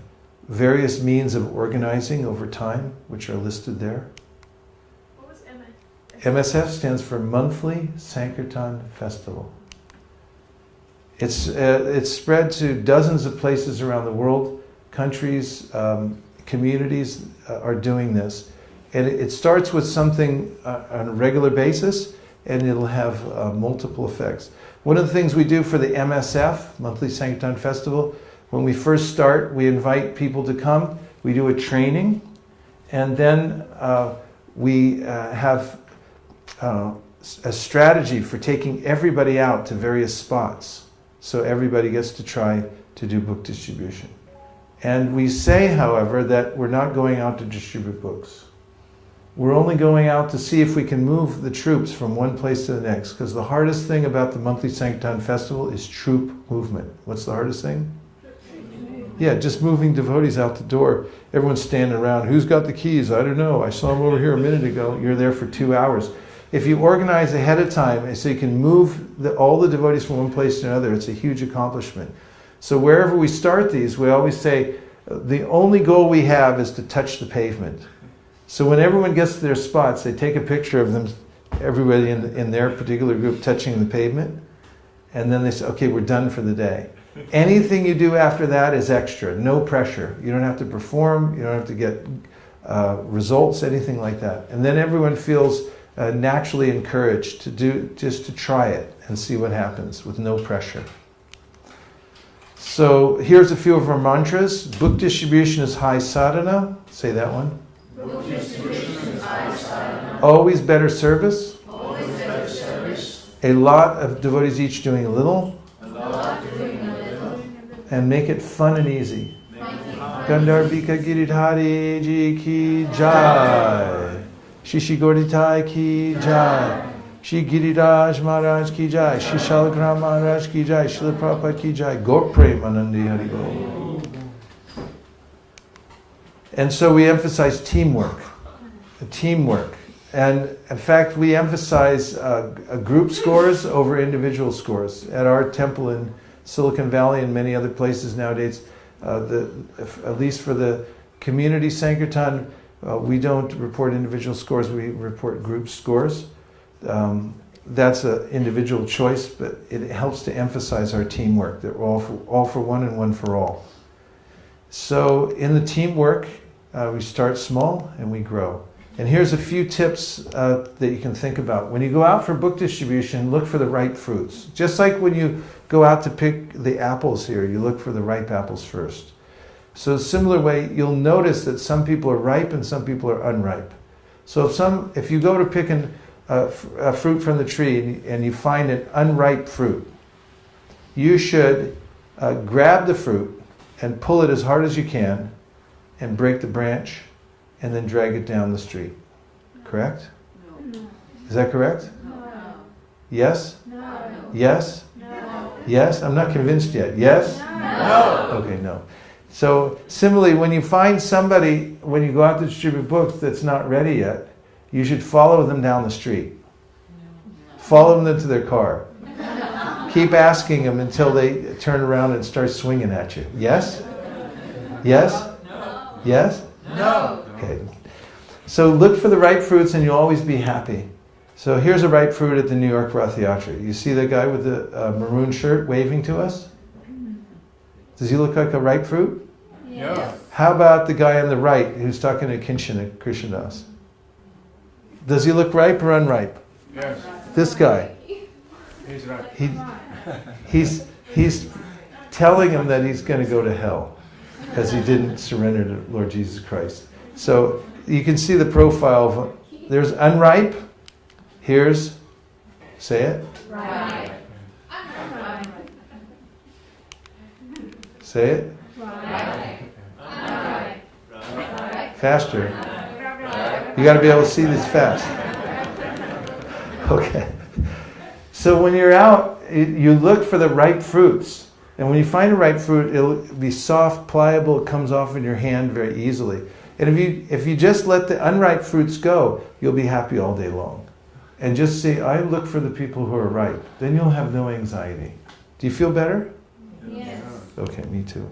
various means of organizing over time, which are listed there. What was MSF? MSF stands for Monthly Sankirtan Festival. It's spread to dozens of places around the world. Countries, communities are doing this. And it starts with something on a regular basis, and it'll have multiple effects. One of the things we do for the MSF, Monthly Sankirtan Festival, when we first start, we invite people to come. We do a training, and then we have a strategy for taking everybody out to various spots. So everybody gets to try to do book distribution. And we say, however, that we're not going out to distribute books. We're only going out to see if we can move the troops from one place to the next, because the hardest thing about the Monthly Sankirtan Festival is troop movement. What's the hardest thing? Yeah, just moving devotees out the door. Everyone's standing around. Who's got the keys? I don't know. I saw them over here a minute ago. You're there for 2 hours. If you organize ahead of time so you can move all the devotees from one place to another, it's a huge accomplishment. So wherever we start these, we always say, the only goal we have is to touch the pavement. So when everyone gets to their spots, they take a picture of them, everybody in their particular group touching the pavement, and then they say, okay, we're done for the day. Anything you do after that is extra, no pressure. You don't have to perform, you don't have to get results, anything like that. And then everyone feels naturally encouraged just to try it and see what happens with no pressure. So here's a few of our mantras. Book distribution is high sadhana. Say that one. Book distribution is high sadhana. Always better service. Always better service. A lot of devotees each doing a little. A lot doing a little. And make it fun and easy. Gandharvika Giridhari Ji ki jai. Shishi Goditai ki jai. Shri Giriraj Maharaj ki jai. Shri Shalagram Maharaj ki jai. Srila Prabhupada ki jai. Gaur Premanandi Hari Gaur. And so we emphasize teamwork. Teamwork. And in fact, we emphasize group scores over individual scores. At our temple in Silicon Valley and many other places nowadays, at least for the community Sankirtan, we don't report individual scores, we report group scores. That's an individual choice, but it helps to emphasize our teamwork, that we're all for one and one for all. So in the teamwork, we start small and we grow. And here's a few tips that you can think about. When you go out for book distribution, look for the ripe fruits. Just like when you go out to pick the apples here, you look for the ripe apples first. So similar way, you'll notice that some people are ripe and some people are unripe. So if you go to pick a fruit from the tree and you find an unripe fruit, you should grab the fruit and pull it as hard as you can and break the branch and then drag it down the street. Correct? Is that correct? No. Yes? No. Yes? No. Yes? I'm not convinced yet. Yes? No. Okay, no. So similarly, when you find somebody, when you go out to distribute books that's not ready yet, you should follow them down the street. Follow them to their car. Keep asking them until they turn around and start swinging at you. Yes? Yes? No. Yes? No. Okay. So look for the ripe fruits and you'll always be happy. So here's a ripe fruit at the New York Rath Yatra. You see the guy with the maroon shirt waving to us? Does he look like a ripe fruit? Yes. How about the guy on the right who's talking to Krishnadas? Does he look ripe or unripe? Yes, This guy. he's right. He's telling him that he's going to go to hell because he didn't surrender to Lord Jesus Christ. So you can see the profile of, there's unripe. Here's, say it. Right. Say it. Right. Right. Faster. You got to be able to see this fast. Okay. So when you're out, you look for the ripe fruits. And when you find a ripe fruit, it'll be soft, pliable, it comes off in your hand very easily. And if you just let the unripe fruits go, you'll be happy all day long. And just say, I look for the people who are ripe. Then you'll have no anxiety. Do you feel better? Yes. Okay, me too.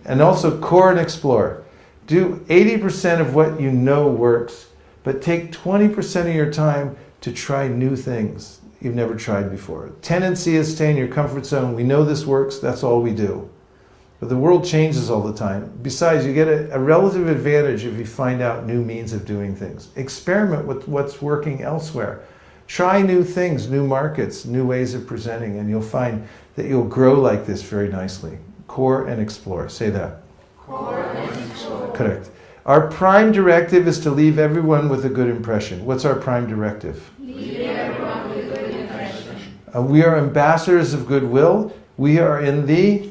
And also core and explore. Do 80% of what you know works, but take 20% of your time to try new things you've never tried before. Tendency is stay in your comfort zone. We know this works, that's all we do. But the world changes all the time. Besides, you get a relative advantage if you find out new means of doing things. Experiment with what's working elsewhere. Try new things, new markets, new ways of presenting, and you'll find that you'll grow like this very nicely. Core and explore. Say that. Core and explore. Correct. Our prime directive is to leave everyone with a good impression. What's our prime directive? Leave everyone with good impression. We are ambassadors of goodwill. We are in the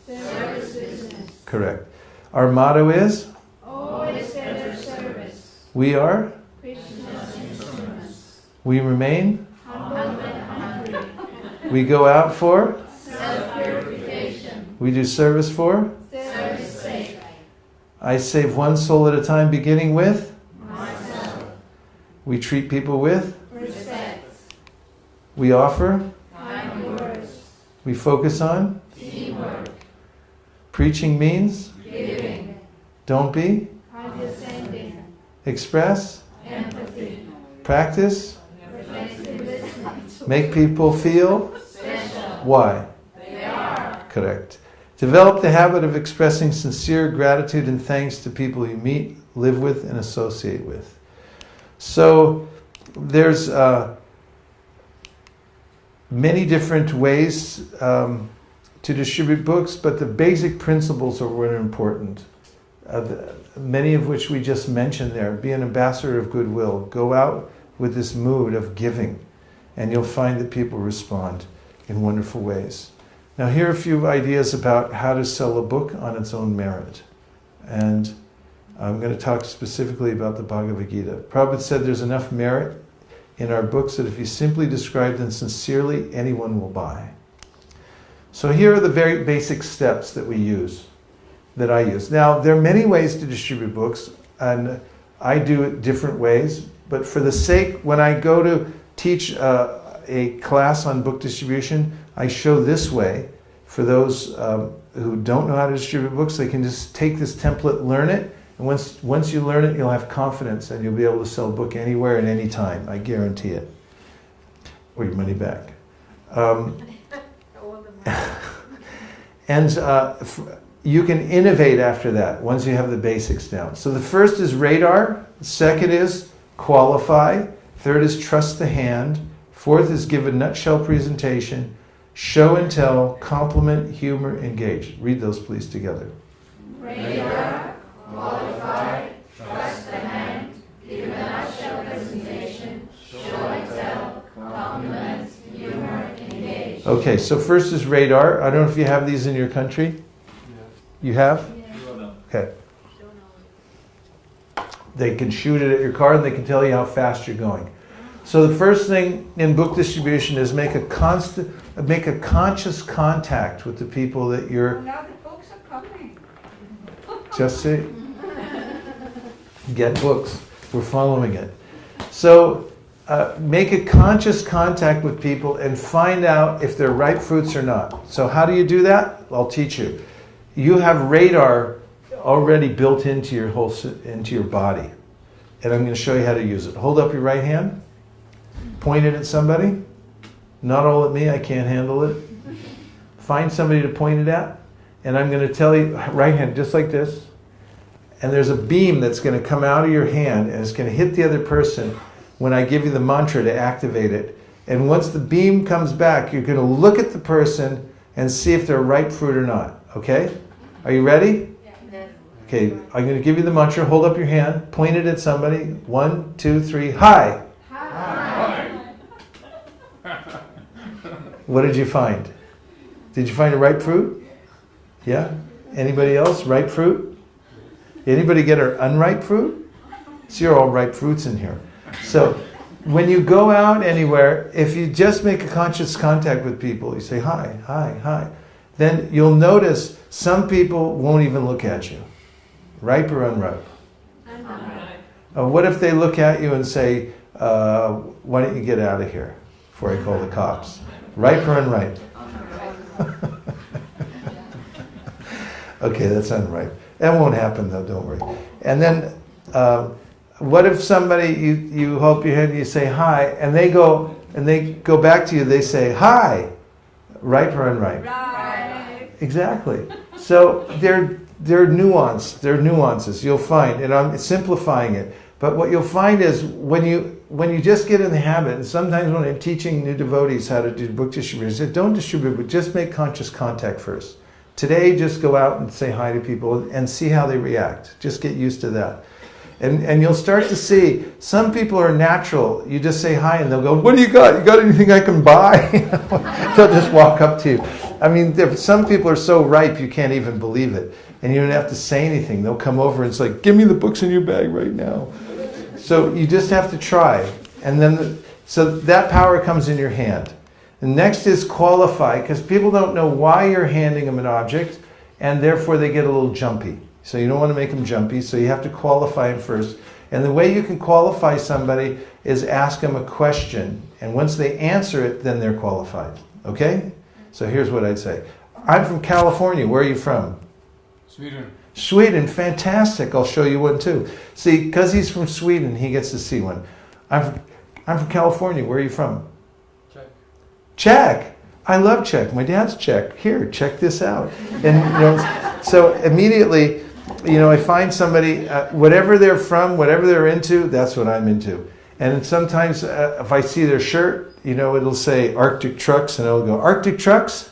Service business. correct. Our motto is Always at their service. we are, Krishna's instruments. we remain, Humble and hungry. we go out for, Self-purification. we do service for. Service sake. I save one soul at a time, beginning with. Myself. We treat people with. Respect. We offer. Kind words. We focus on. Teamwork. Preaching means. Giving. Don't be. Condescending. Express. Empathy. Practice. Reflective listening. Make people feel. Special. Why? They are. Correct. Develop the habit of expressing sincere gratitude and thanks to people you meet, live with, and associate with. So there's many different ways to distribute books, but the basic principles are what are important. Many of which we just mentioned there. Be an ambassador of goodwill. Go out with this mood of giving, and you'll find that people respond in wonderful ways. Now here are a few ideas about how to sell a book on its own merit. And I'm going to talk specifically about the Bhagavad Gita. Prabhupada said there's enough merit in our books that if you simply describe them sincerely, anyone will buy. So here are the very basic steps that we use, that I use. Now, there are many ways to distribute books, and I do it different ways, but for the sake, when I go to teach a class on book distribution, I show this way. For those who don't know how to distribute books, they can just take this template, learn it, and once you learn it, you'll have confidence and you'll be able to sell a book anywhere at any time. I guarantee it. Or your money back. And you can innovate after that, once you have the basics down. So the first is radar. The second is qualify. Third is trust the hand. Fourth is give a nutshell presentation. Show and tell, compliment, humor, engage. Read those please together. Radar, qualify, trust the hand, give a nutshell presentation, show and tell, compliment, humor, engage. Okay, so first is radar. I don't know if you have these in your country. You have? Okay. They can shoot it at your car and they can tell you how fast you're going. So the first thing in book distribution is make a conscious contact with the people that you're. Now the books are coming. Just see. Get books. We're following it. So make a conscious contact with people and find out if they're ripe fruits or not. So how do you do that? I'll teach you. You have radar already built into your body. And I'm going to show you how to use it. Hold up your right hand. Point it at somebody. Not all at me, I can't handle it. Find somebody to point it at. And I'm going to tell you, right hand, just like this. And there's a beam that's going to come out of your hand and it's going to hit the other person when I give you the mantra to activate it. And once the beam comes back, you're going to look at the person and see if they're ripe fruit or not. Okay? Are you ready? Yeah. Okay, I'm going to give you the mantra. Hold up your hand. Point it at somebody. 1, 2, 3. Hi. What did you find? Did you find a ripe fruit? Yeah? Anybody else? Ripe fruit? Anybody get an unripe fruit? So you're all ripe fruits in here. So when you go out anywhere, if you just make a conscious contact with people, you say hi, hi, hi, then you'll notice some people won't even look at you. Ripe or unripe? What if they look at you and say, why don't you get out of here before I call the cops? Ripe or unripe? Okay, that's unripe. That won't happen though, don't worry. And then, what if somebody, you hold up your hand and you say hi, and they go back to you, they say hi, ripe or unripe? Right. Exactly. So they're nuances you'll find, and I'm simplifying it. But what you'll find is when you just get in the habit, and sometimes when I'm teaching new devotees how to do book distribution, don't distribute, but just make conscious contact first. Today, just go out and say hi to people and see how they react. Just get used to that. And you'll start to see, some people are natural. You just say hi and they'll go, what do you got? You got anything I can buy? They'll just walk up to you. I mean, some people are so ripe you can't even believe it. And you don't have to say anything. They'll come over and it's like, give me the books in your bag right now. So you just have to try. And then, so that power comes in your hand. The next is qualify, because people don't know why you're handing them an object, and therefore they get a little jumpy. So you don't want to make them jumpy, so you have to qualify them first. And the way you can qualify somebody is ask them a question. And once they answer it, then they're qualified. Okay? So here's what I'd say. I'm from California. Where are you from? Sweden. Sweden. Fantastic. I'll show you one too. See, because he's from Sweden, he gets to see one. I'm from California. Where are you from? Czech. Czech. I love Czech. My dad's Czech. Here, check this out. And so immediately, I find somebody, whatever they're from, whatever they're into, that's what I'm into. And sometimes if I see their shirt, it'll say Arctic Trucks, and I'll go, Arctic Trucks?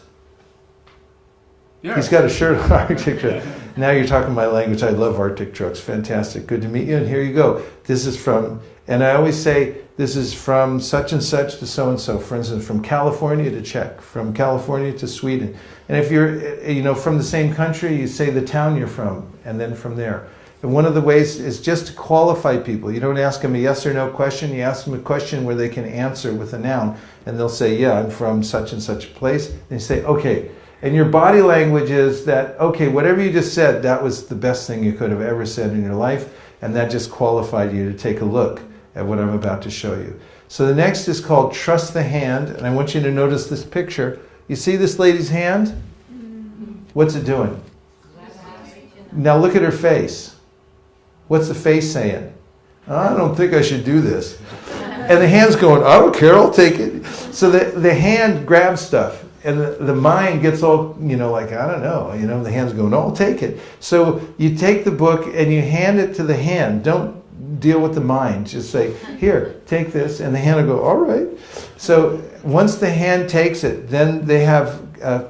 Yeah. He's got a shirt on Arctic Trucks. Now you're talking my language. I love Arctic Trucks. Fantastic. Good to meet you. And here you go. This is from, and I always say, this is from such and such to so and so. For instance, from California to Czech, from California to Sweden. And if you're, from the same country, you say the town you're from, and then from there. And one of the ways is just to qualify people. You don't ask them a yes or no question. You ask them a question where they can answer with a noun, and they'll say, yeah, I'm from such and such a place. And you say, okay. And your body language is that, okay, whatever you just said, that was the best thing you could have ever said in your life, and that just qualified you to take a look at what I'm about to show you. So the next is called Trust the Hand, and I want you to notice this picture. You see this lady's hand? What's it doing? Now look at her face. What's the face saying? I don't think I should do this. And the hand's going, I don't care, I'll take it. So the hand grabs stuff. And the mind gets all, like, I don't know, the hand's going, I'll take it. So you take the book and you hand it to the hand. Don't deal with the mind. Just say, here, take this. And the hand will go, all right. So once the hand takes it, then they have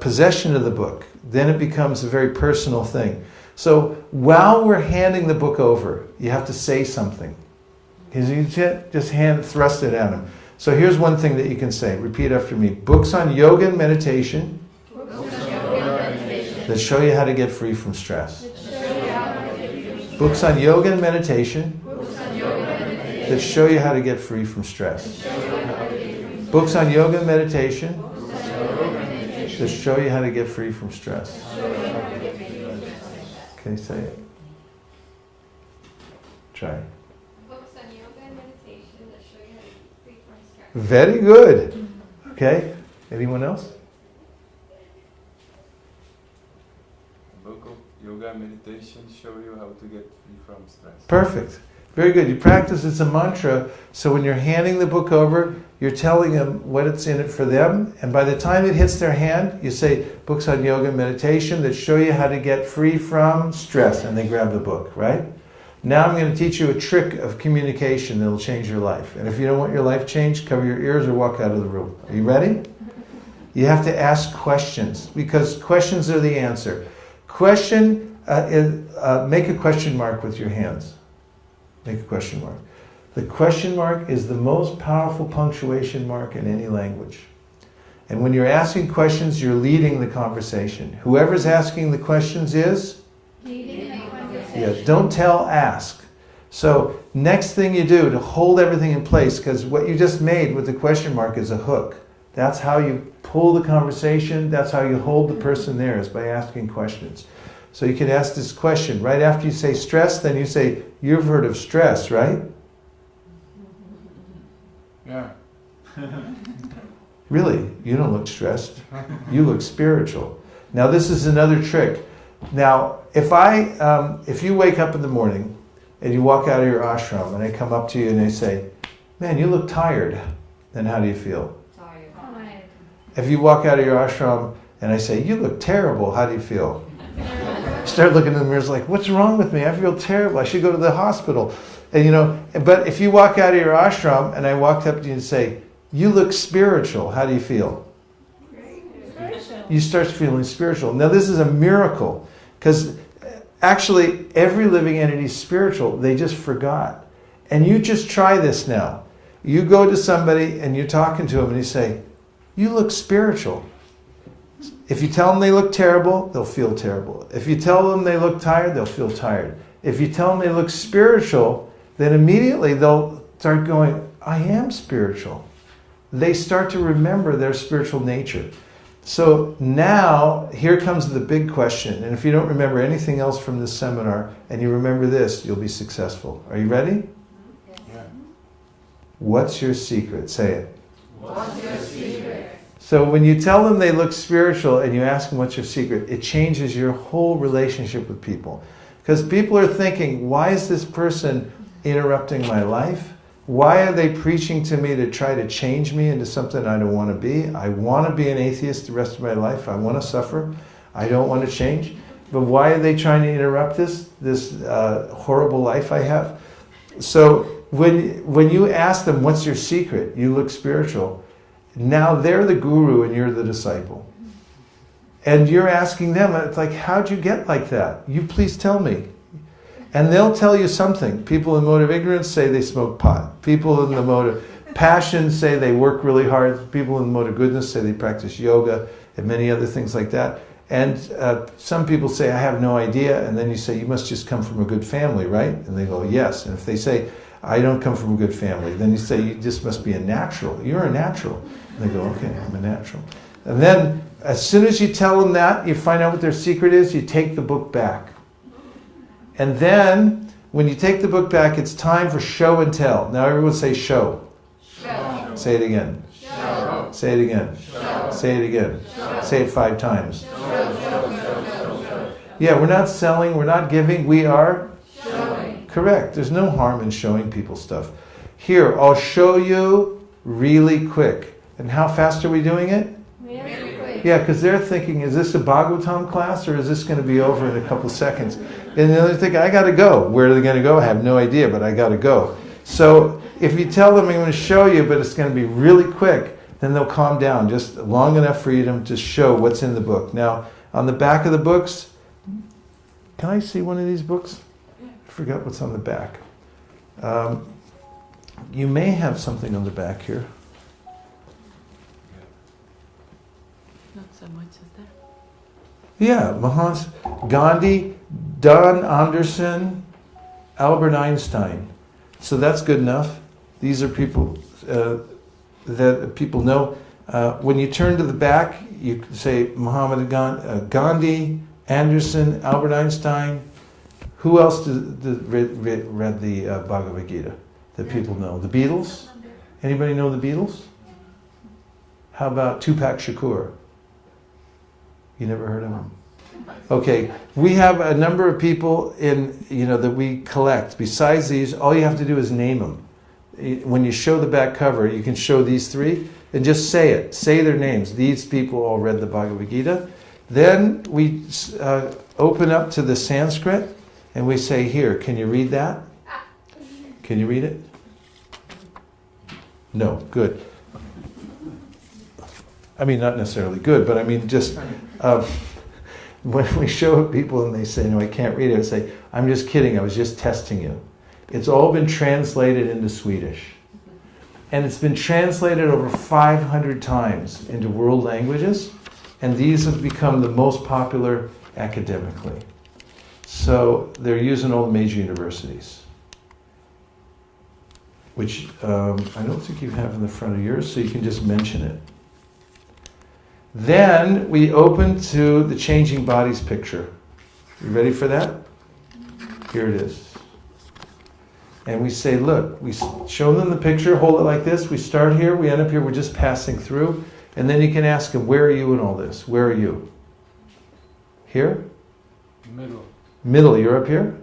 possession of the book. Then it becomes a very personal thing. So while we're handing the book over, you have to say something. Because you just thrust it at them. So here's one thing that you can say. Repeat after me. Books on yoga and meditation that show you how to get free from stress. Books on yoga and meditation that show you how to get free from stress. Books on yoga and meditation that show you how to get free from stress. Okay, say it. Try. Books on yoga and meditation that show you how to get free from stress. Very good. Okay, anyone else? Book of yoga and meditation show you how to get free from stress. Perfect. Very good. You practice it's a mantra, so when you're handing the book over, you're telling them what it's in it for them, and by the time it hits their hand, you say, books on yoga and meditation that show you how to get free from stress, and they grab the book, right? Now I'm going to teach you a trick of communication that will change your life. And if you don't want your life changed, cover your ears or walk out of the room. Are you ready? You have to ask questions, because questions are the answer. Make a question mark with your hands. Make a question mark. The question mark is the most powerful punctuation mark in any language. And when you're asking questions, you're leading the conversation. Whoever's asking the questions is? Leading the conversation. Yeah, don't tell, ask. So next thing you do to hold everything in place, because what you just made with the question mark is a hook. That's how you pull the conversation, that's how you hold the person there, is by asking questions. So you can ask this question. Right after you say stress, then you say, you've heard of stress, right? Yeah. Really? You don't look stressed. You look spiritual. Now this is another trick. Now, if you wake up in the morning and you walk out of your ashram and I come up to you and I say, man, you look tired, then how do you feel? Tired. If you walk out of your ashram and I say, you look terrible, how do you feel? Start looking in the mirror like, what's wrong with me? I feel terrible. I should go to the hospital. And but if you walk out of your ashram and I walked up to you and say, you look spiritual, how do you feel? You start feeling spiritual. Now this is a miracle, because actually every living entity is spiritual. They just forgot. And you just try this now. You go to somebody and you're talking to them and you say, you look spiritual. If you tell them they look terrible, they'll feel terrible. If you tell them they look tired, they'll feel tired. If you tell them they look spiritual, then immediately they'll start going, I am spiritual. They start to remember their spiritual nature. So now, here comes the big question. And if you don't remember anything else from this seminar, and you remember this, you'll be successful. Are you ready? Yeah. What's your secret? Say it. What's your secret? So when you tell them they look spiritual and you ask them what's your secret, it changes your whole relationship with people. Because people are thinking, why is this person interrupting my life? Why are they preaching to me to try to change me into something I don't want to be? I want to be an atheist the rest of my life. I want to suffer. I don't want to change. But why are they trying to interrupt this horrible life I have? So when you ask them, what's your secret? You look spiritual. Now they're the guru and you're the disciple. And you're asking them, it's like, how'd you get like that? You please tell me. And they'll tell you something. People in mode of ignorance say they smoke pot. People in the mode of passion say they work really hard. People in the mode of goodness say they practice yoga and many other things like that. And some people say, I have no idea. And then you say, you must just come from a good family, right? And they go, yes. And if they say, I don't come from a good family, then you say, you just must be a natural. You're a natural. And they go, okay, I'm a natural. And then as soon as you tell them that, you find out what their secret is, you take the book back. And then, when you take the book back, it's time for show and tell. Now everyone say show. Show. Say it again. Show. Say it again. Show. Say it again. Show. Say it 5 times. Show. Yeah, we're not selling, we're not giving, we are Showing. correct. There's no harm in showing people stuff. Here, I'll show you really quick. And how fast are we doing it? Really quick. Yeah, because they're thinking, is this a Bhagavatam class or is this going to be over in a couple seconds? And they're thinking, I got to go. Where are they going to go? I have no idea, but I got to go. So if you tell them I'm going to show you, but it's going to be really quick, then they'll calm down just long enough for you to show what's in the book. Now, on the back of the books, can I see one of these books? I forgot what's on the back. You may have something on the back here. Not so much as that. Yeah, Mahatma Gandhi, Don Anderson, Albert Einstein. So that's good enough. These are people that people know. When you turn to the back, you can say Muhammad Gandhi, Anderson, Albert Einstein. Who else read the Bhagavad Gita that people know? The Beatles? Anybody know the Beatles? How about Tupac Shakur? You never heard of him? Okay, we have a number of people that we collect. Besides these, all you have to do is name them. When you show the back cover, you can show these three and just say it. Say their names. These people all read the Bhagavad Gita. Then we open up to the Sanskrit and we say, here, can you read that? Can you read it? No, good. I mean, not necessarily good, but I mean just when we show it people and they say, no, I can't read it, I say, I'm just kidding, I was just testing you. It's all been translated into Swedish. And it's been translated over 500 times into world languages, and these have become the most popular academically. So they're used in all the major universities, which I don't think you have in the front of yours, so you can just mention it. Then we open to the changing bodies picture. You ready for that? Here it is. And we say, look, we show them the picture, hold it like this, we start here, we end up here, we're just passing through, and then you can ask them, where are you in all this? Where are you? Here? Middle. Middle, you're up here?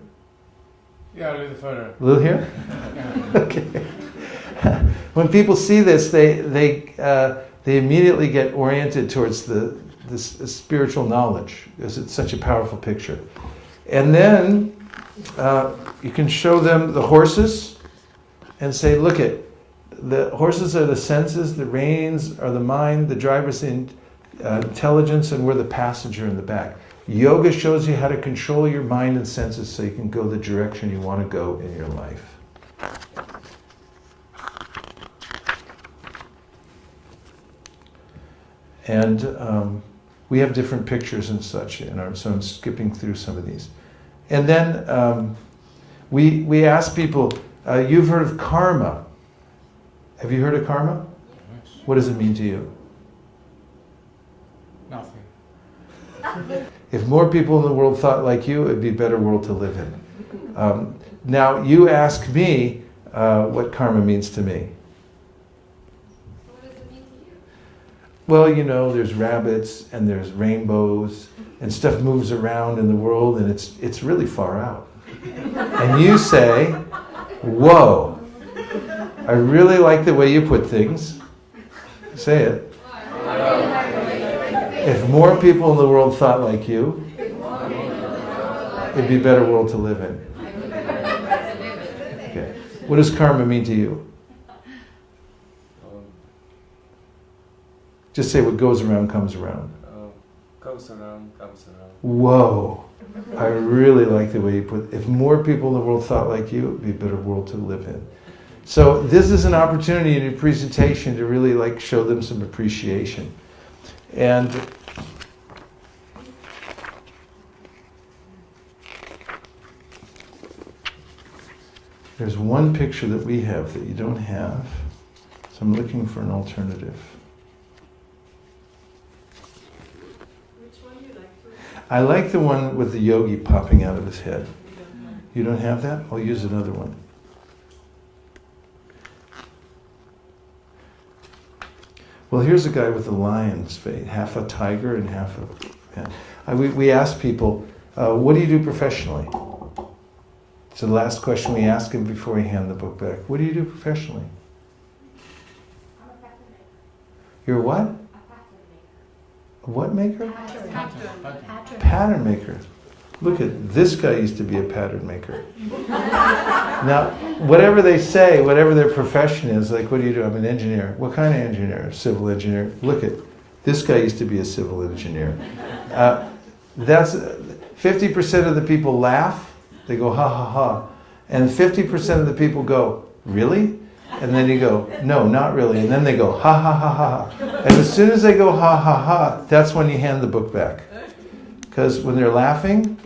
Yeah, a little further. A little here? Okay. When people see this, they immediately get oriented towards this spiritual knowledge, because it's such a powerful picture. And then you can show them the horses and say, look at, the horses are the senses, the reins are the mind, the driver's the intelligence, and we're the passenger in the back. Yoga shows you how to control your mind and senses so you can go the direction you want to go in your life. And we have different pictures and such, so I'm skipping through some of these. And then we ask people, you've heard of karma. Have you heard of karma? Yes. What does it mean to you? Nothing. If more people in the world thought like you, it'd be a better world to live in. Now, you ask me what karma means to me. What does it mean to you? Well, there's rabbits and there's rainbows and stuff moves around in the world and it's really far out. And you say, whoa, I really like the way you put things. Say it. If more people in the world thought like you, it'd be a better world to live in. Okay. What does karma mean to you? Just say what goes around comes around. Goes around, comes around. Whoa. I really like the way you put it. If more people in the world thought like you, it would be a better world to live in. So this is an opportunity in your presentation to really show them some appreciation. And there's one picture that we have that you don't have, so I'm looking for an alternative. Which one do you like? I like the one with the yogi popping out of his head. You don't have that? I'll use another one. Well, here's a guy with a lion's face, half a tiger and half a... We ask people, what do you do professionally? It's the last question we ask him before we hand the book back. What do you do professionally? I'm a pattern maker. You're what? A pattern maker. A what maker? Pattern. Pattern maker. Look at this guy used to be a pattern maker. Now, whatever they say, whatever their profession is, what do you do? I'm an engineer. What kind of engineer? Civil engineer. Look at this guy used to be a civil engineer. That's 50% of the people laugh. They go ha ha ha, and 50% of the people go really, and then you go no, not really, and then they go ha ha ha ha. And as soon as they go ha ha ha, that's when you hand the book back. Because when they're laughing,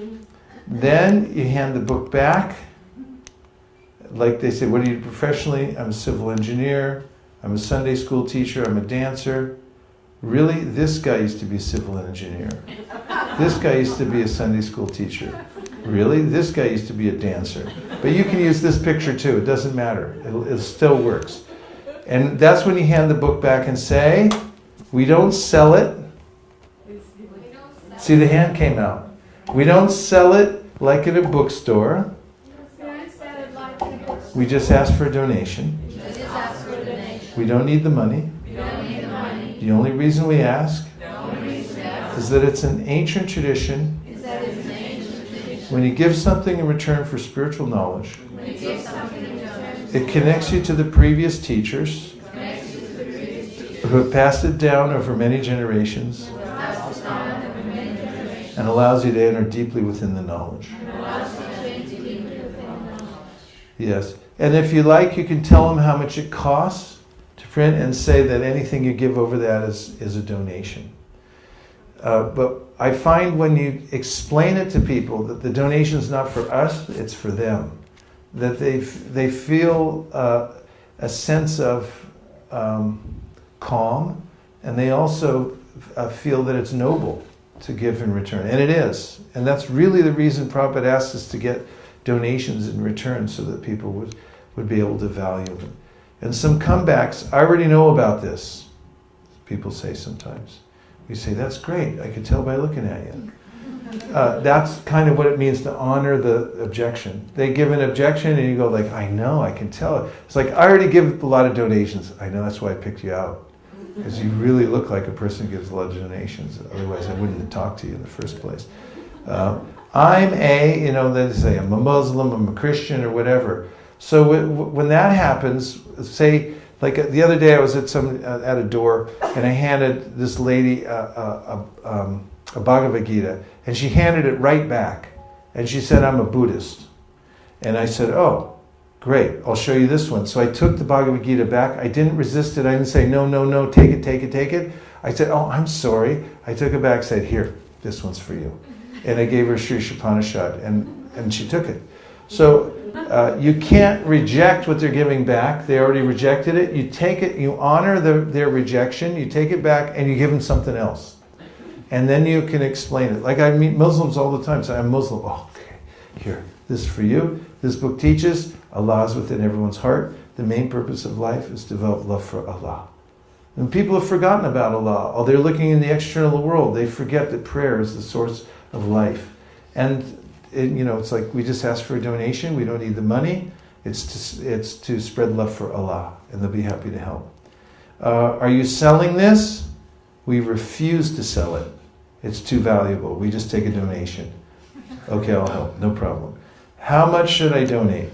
then you hand the book back, like they say, what are you professionally? I'm a civil engineer, I'm a Sunday school teacher, I'm a dancer. Really? This guy used to be a civil engineer. This guy used to be a Sunday school teacher. Really? This guy used to be a dancer. But you can use this picture too, it doesn't matter. It still works. And that's when you hand the book back and say, we don't sell it. See, the hand came out. We don't sell it like at a bookstore. We just ask for a donation. We don't need the money. The only reason we ask is that it's an ancient tradition. When you give something in return for spiritual knowledge, it connects you to the previous teachers who have passed it down over many generations and allows you to enter deeply within the knowledge. Yes. And if you like, you can tell them how much it costs to print and say that anything you give over that is a donation. But I find when you explain it to people that the donation is not for us, it's for them. That they feel a sense of calm, and they also feel that it's noble to give in return. And it is. And that's really the reason Prabhupada asks us to get donations in return, so that people would be able to value them. And some comebacks, I already know about this, people say sometimes. We say, that's great, I could tell by looking at you. That's kind of what it means to honor the objection. They give an objection and you go like, I know, I can tell. It's like, I already give a lot of donations. I know, that's why I picked you out. Because you really look like a person who gives a lot of donations. Otherwise I wouldn't have talked to you in the first place. I'm they say, I'm a Muslim, I'm a Christian, or whatever. So when that happens, say, like the other day I was at a door and I handed this lady a Bhagavad Gita, and she handed it right back. And she said, I'm a Buddhist. And I said, oh, great, I'll show you this one. So I took the Bhagavad Gita back. I didn't resist it. I didn't say, no, take it. I said, oh, I'm sorry. I took it back, said, here, this one's for you. And I gave her Sri Shapanishad, and she took it. So you can't reject what they're giving back. They already rejected it. You take it, you honor their rejection, you take it back, and you give them something else. And then you can explain it. Like I meet Muslims all the time, say, I'm Muslim. Oh, okay, here, this is for you. This book teaches Allah is within everyone's heart. The main purpose of life is to develop love for Allah. And people have forgotten about Allah. Or they're looking in the external world. They forget that prayer is the source of life. And it's like we just ask for a donation. We don't need the money. It's to spread love for Allah, and they'll be happy to help. Are you selling this? We refuse to sell it. It's too valuable. We just take a donation. Okay, I'll help. No problem. How much should I donate?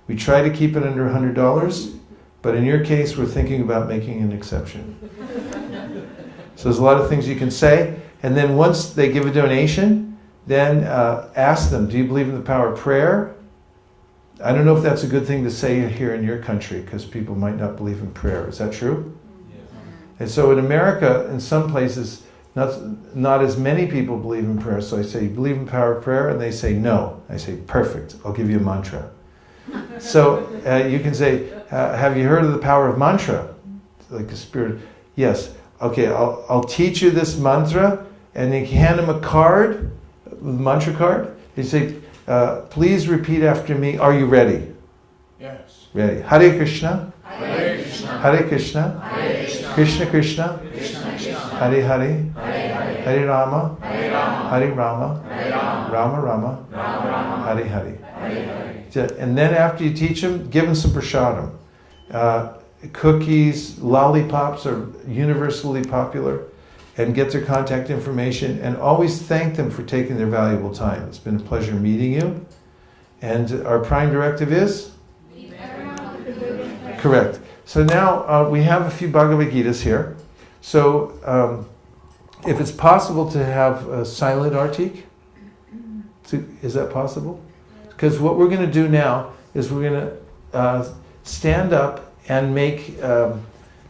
We try to keep it under $100, but in your case, we're thinking about making an exception. So there's a lot of things you can say, and then once they give a donation, then ask them, do you believe in the power of prayer? I don't know if that's a good thing to say here in your country, because people might not believe in prayer. Is that true? Yes. And so in America, in some places, not as many people believe in prayer. So I say, you believe in the power of prayer? And they say, no. I say, perfect, I'll give you a mantra. So you can say, have you heard of the power of mantra? Like the spirit. Yes. Okay, I'll teach you this mantra, and then you hand them a card, the mantra card. You say, please repeat after me. Are you ready? Yes. Ready. Hare Krishna. Hare Krishna. Hare Krishna. Hare Krishna. Krishna Krishna. Krishna Krishna. Hare Hare. Hare Hare. Hare Rama. Hare Rama. Hare Rama. Hare Rama. Rama Rama. Rama Rama. Hare Hare. Hare Hare. And then after you teach them, give them some prasadam. Cookies, lollipops are universally popular, and get their contact information, and always thank them for taking their valuable time. It's been a pleasure meeting you. And our prime directive is? Correct. So now we have a few Bhagavad Gitas here. So if it's possible to have a silent artik, is that possible? Because what we're going to do now is we're going to stand up and make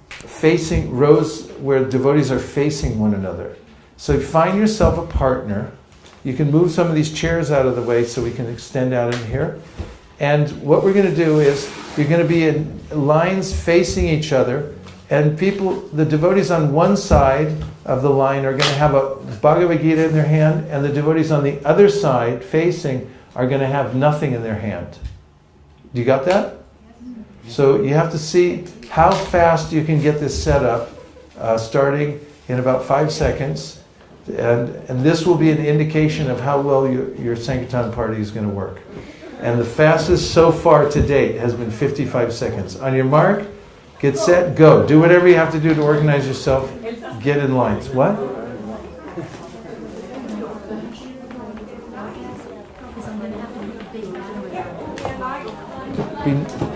facing rows where devotees are facing one another. So find yourself a partner. You can move some of these chairs out of the way so we can extend out in here. And what we're going to do is, you're going to be in lines facing each other, and the devotees on one side of the line are going to have a Bhagavad Gita in their hand, and the devotees on the other side facing are going to have nothing in their hand. You got that? So you have to see how fast you can get this set up, starting in about 5 seconds. And this will be an indication of how well your Sankirtan party is going to work. And the fastest so far to date has been 55 seconds. On your mark, get set, go. Do whatever you have to do to organize yourself. Get in lines. What?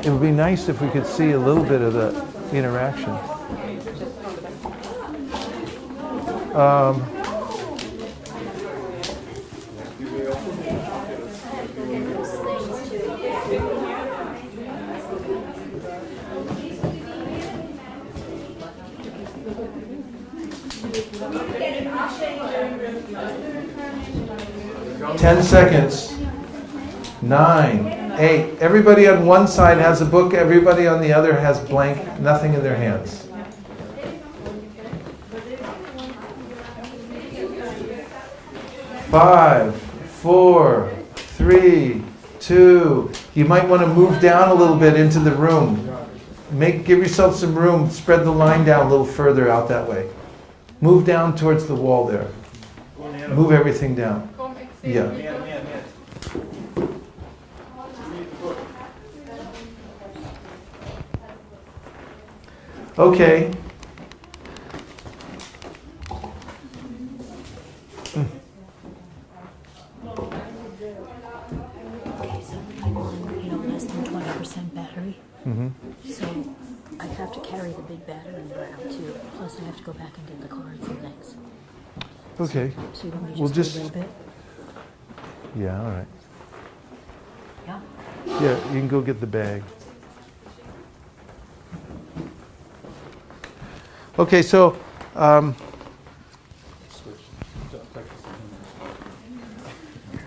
It would be nice if we could see a little bit of the interaction. Ten seconds. 9, 8. Everybody on one side has a book. Everybody on the other has blank, nothing in their hands. 5, 4, 3, 2. You might want to move down a little bit into the room. Give yourself some room. Spread the line down a little further out that way. Move down towards the wall there. Move everything down. Yeah. Okay. Okay, so I'm on, less than 20% battery. Mm-hmm. So I have to carry the big battery around too. Plus I have to go back and get the cards and things. Okay. So you want me to We'll just just- do a little bit? Yeah, all right. Yeah. Yeah, you can go get the bag. Okay, so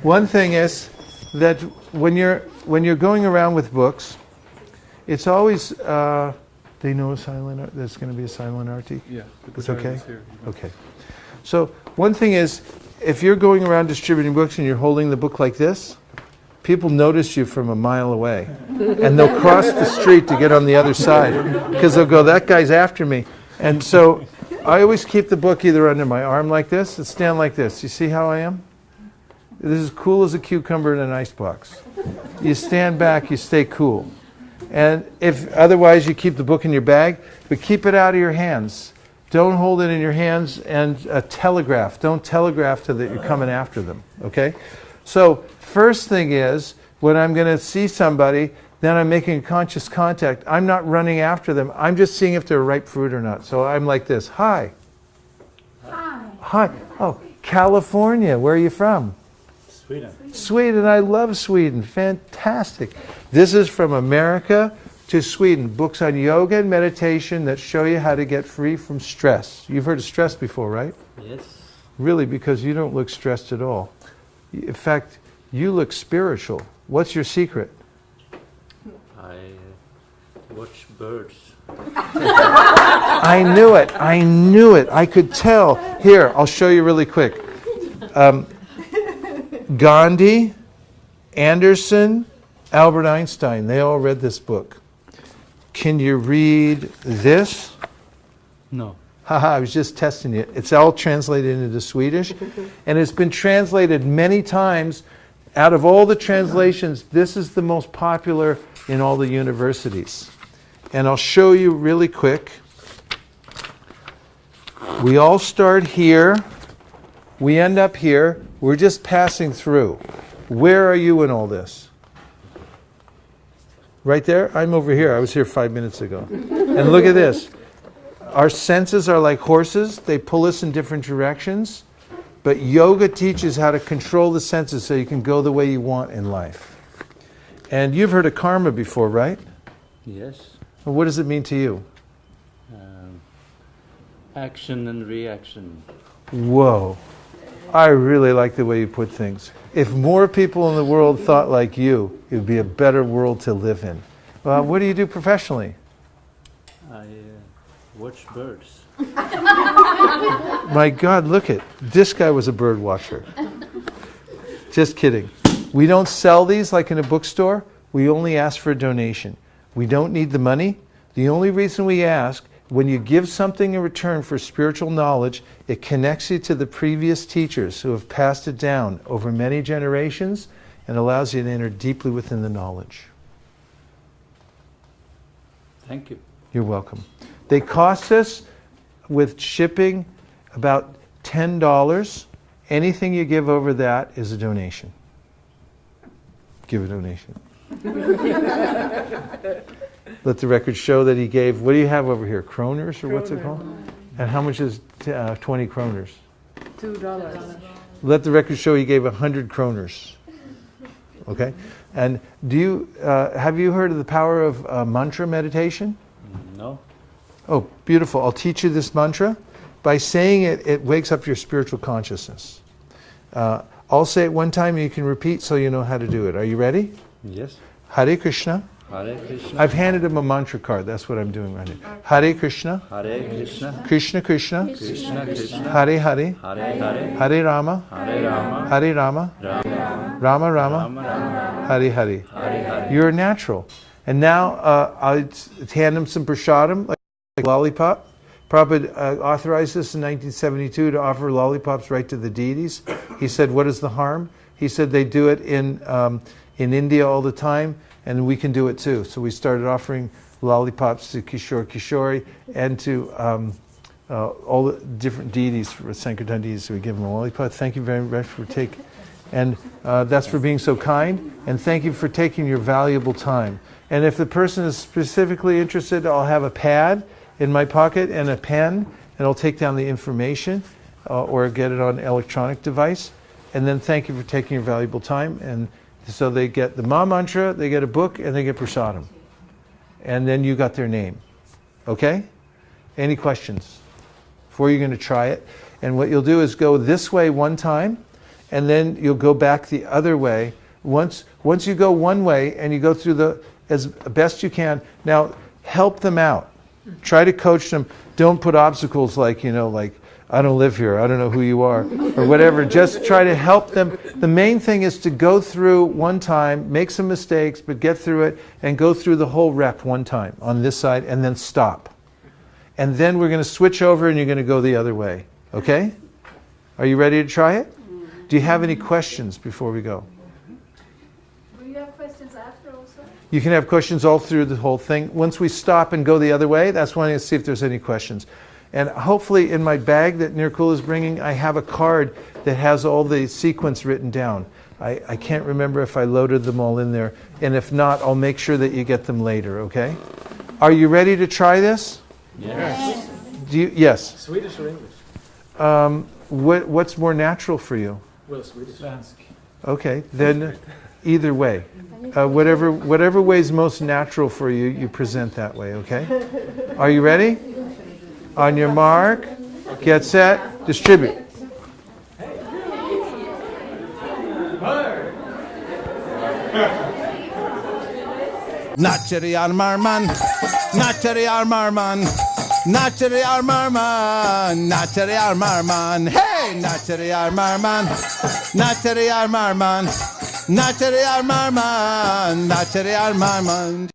one thing is that when you're going around with books, it's always they know a silent art. There's going to be a silent arti. Yeah. It's okay. Okay. So one thing is, if you're going around distributing books and you're holding the book like this, people notice you from a mile away, and they'll cross the street to get on the other side because they'll go, "That guy's after me." And so I always keep the book either under my arm like this and stand like this. You see how I am? This is cool as a cucumber in an icebox. You stand back, you stay cool. And if otherwise, you keep the book in your bag, but keep it out of your hands. Don't hold it in your hands, and telegraph. Don't telegraph to that you're coming after them, okay? So first thing is, when I'm going to see somebody, then I'm making a conscious contact. I'm not running after them. I'm just seeing if they're ripe fruit or not. So I'm like this. Hi. Hi. Oh, California. Where are you from? Sweden. Sweden. I love Sweden. Fantastic. This is from America to Sweden. Books on yoga and meditation that show you how to get free from stress. You've heard of stress before, right? Yes. Really, because you don't look stressed at all. In fact, you look spiritual. What's your secret? I watch birds. I knew it. I knew it. I could tell. Here, I'll show you really quick. Gandhi, Anderson, Albert Einstein, they all read this book. Can you read this? No. Haha, I was just testing you. It's all translated into Swedish, and it's been translated many times. Out of all the translations, this is the most popular in all the universities. And I'll show you really quick. We all start here. We end up here. We're just passing through. Where are you in all this? Right there? I'm over here. I was here 5 minutes ago. And look at this. Our senses are like horses. They pull us in different directions. But yoga teaches how to control the senses so you can go the way you want in life. And you've heard of karma before, right? Yes. Well, what does it mean to you? Action and reaction. Whoa. I really like the way you put things. If more people in the world thought like you, it would be a better world to live in. What do you do professionally? I watch birds. My God, look at this guy was a bird watcher. Just kidding. We don't sell these like in a bookstore. We only ask for a donation. We don't need the money. The only reason we ask, when you give something in return for spiritual knowledge, it connects you to the previous teachers who have passed it down over many generations and allows you to enter deeply within the knowledge. Thank you. You're welcome. They cost us, with shipping, about $10. Anything you give over that is a donation. Give a donation. Let the record show that he gave, what do you have over here, kroners or what's it called? And how much is 20 kroners? $2. Let the record show he gave 100 kroners. Okay? And have you heard of the power of mantra meditation? No. Oh, beautiful. I'll teach you this mantra. By saying it, it wakes up your spiritual consciousness. I'll say it one time and you can repeat so you know how to do it. Are you ready? Yes. Hare Krishna. Hare Krishna. I've handed him a mantra card. That's what I'm doing right here. Hare Krishna. Hare Krishna. Krishna Krishna. Krishna Krishna. Hare Hare. Hare Hare. Hare Rama. Hare Rama. Hare Rama. Rama Rama Rama. Rama. Hare Hare. Hare Hare. You're a natural. And now I'll hand him some prasadam, like lollipop. Prabhupada authorized this in 1972 to offer lollipops right to the deities. He said, what is the harm? He said they do it in India all the time, and we can do it too. So we started offering lollipops to Kishore Kishori and to all the different deities, for Sankirtan deities. So we give them a lollipop. Thank you very much for taking, and that's for being so kind, and thank you for taking your valuable time. And if the person is specifically interested, I'll have a pad in my pocket and a pen, and I'll take down the information or get it on an electronic device. And then thank you for taking your valuable time. And so they get the Ma Mantra, they get a book, and they get prasadam. And then you got their name. Okay? Any questions? Before you're going to try it. And what you'll do is go this way one time, and then you'll go back the other way. Once you go one way and you go through as best you can, now help them out. Try to coach them. Don't put obstacles like, I don't live here, I don't know who you are, or whatever. Just try to help them. The main thing is to go through one time, make some mistakes, but get through it, and go through the whole rep one time on this side, and then stop. And then we're going to switch over and you're going to go the other way. Okay? Are you ready to try it? Do you have any questions before we go? Will you have questions after also? You can have questions all through the whole thing. Once we stop and go the other way, that's when I see if there's any questions. And hopefully in my bag that Nirkul is bringing, I have a card that has all the sequence written down. I can't remember if I loaded them all in there. And if not, I'll make sure that you get them later, okay? Are you ready to try this? Yes. Yes. Swedish or English? What's more natural for you? Well, Swedish. Okay, then either way. Whatever way is most natural for you, you present that way, okay? Are you ready? On your mark, get set, distribute. Nachari Armarman, Nachari Armarman, Nachari Armarman, Nachari Armarman, hey, Nachari Armarman, Nachari Armarman, Nachari Armarman, Nachari Armarman.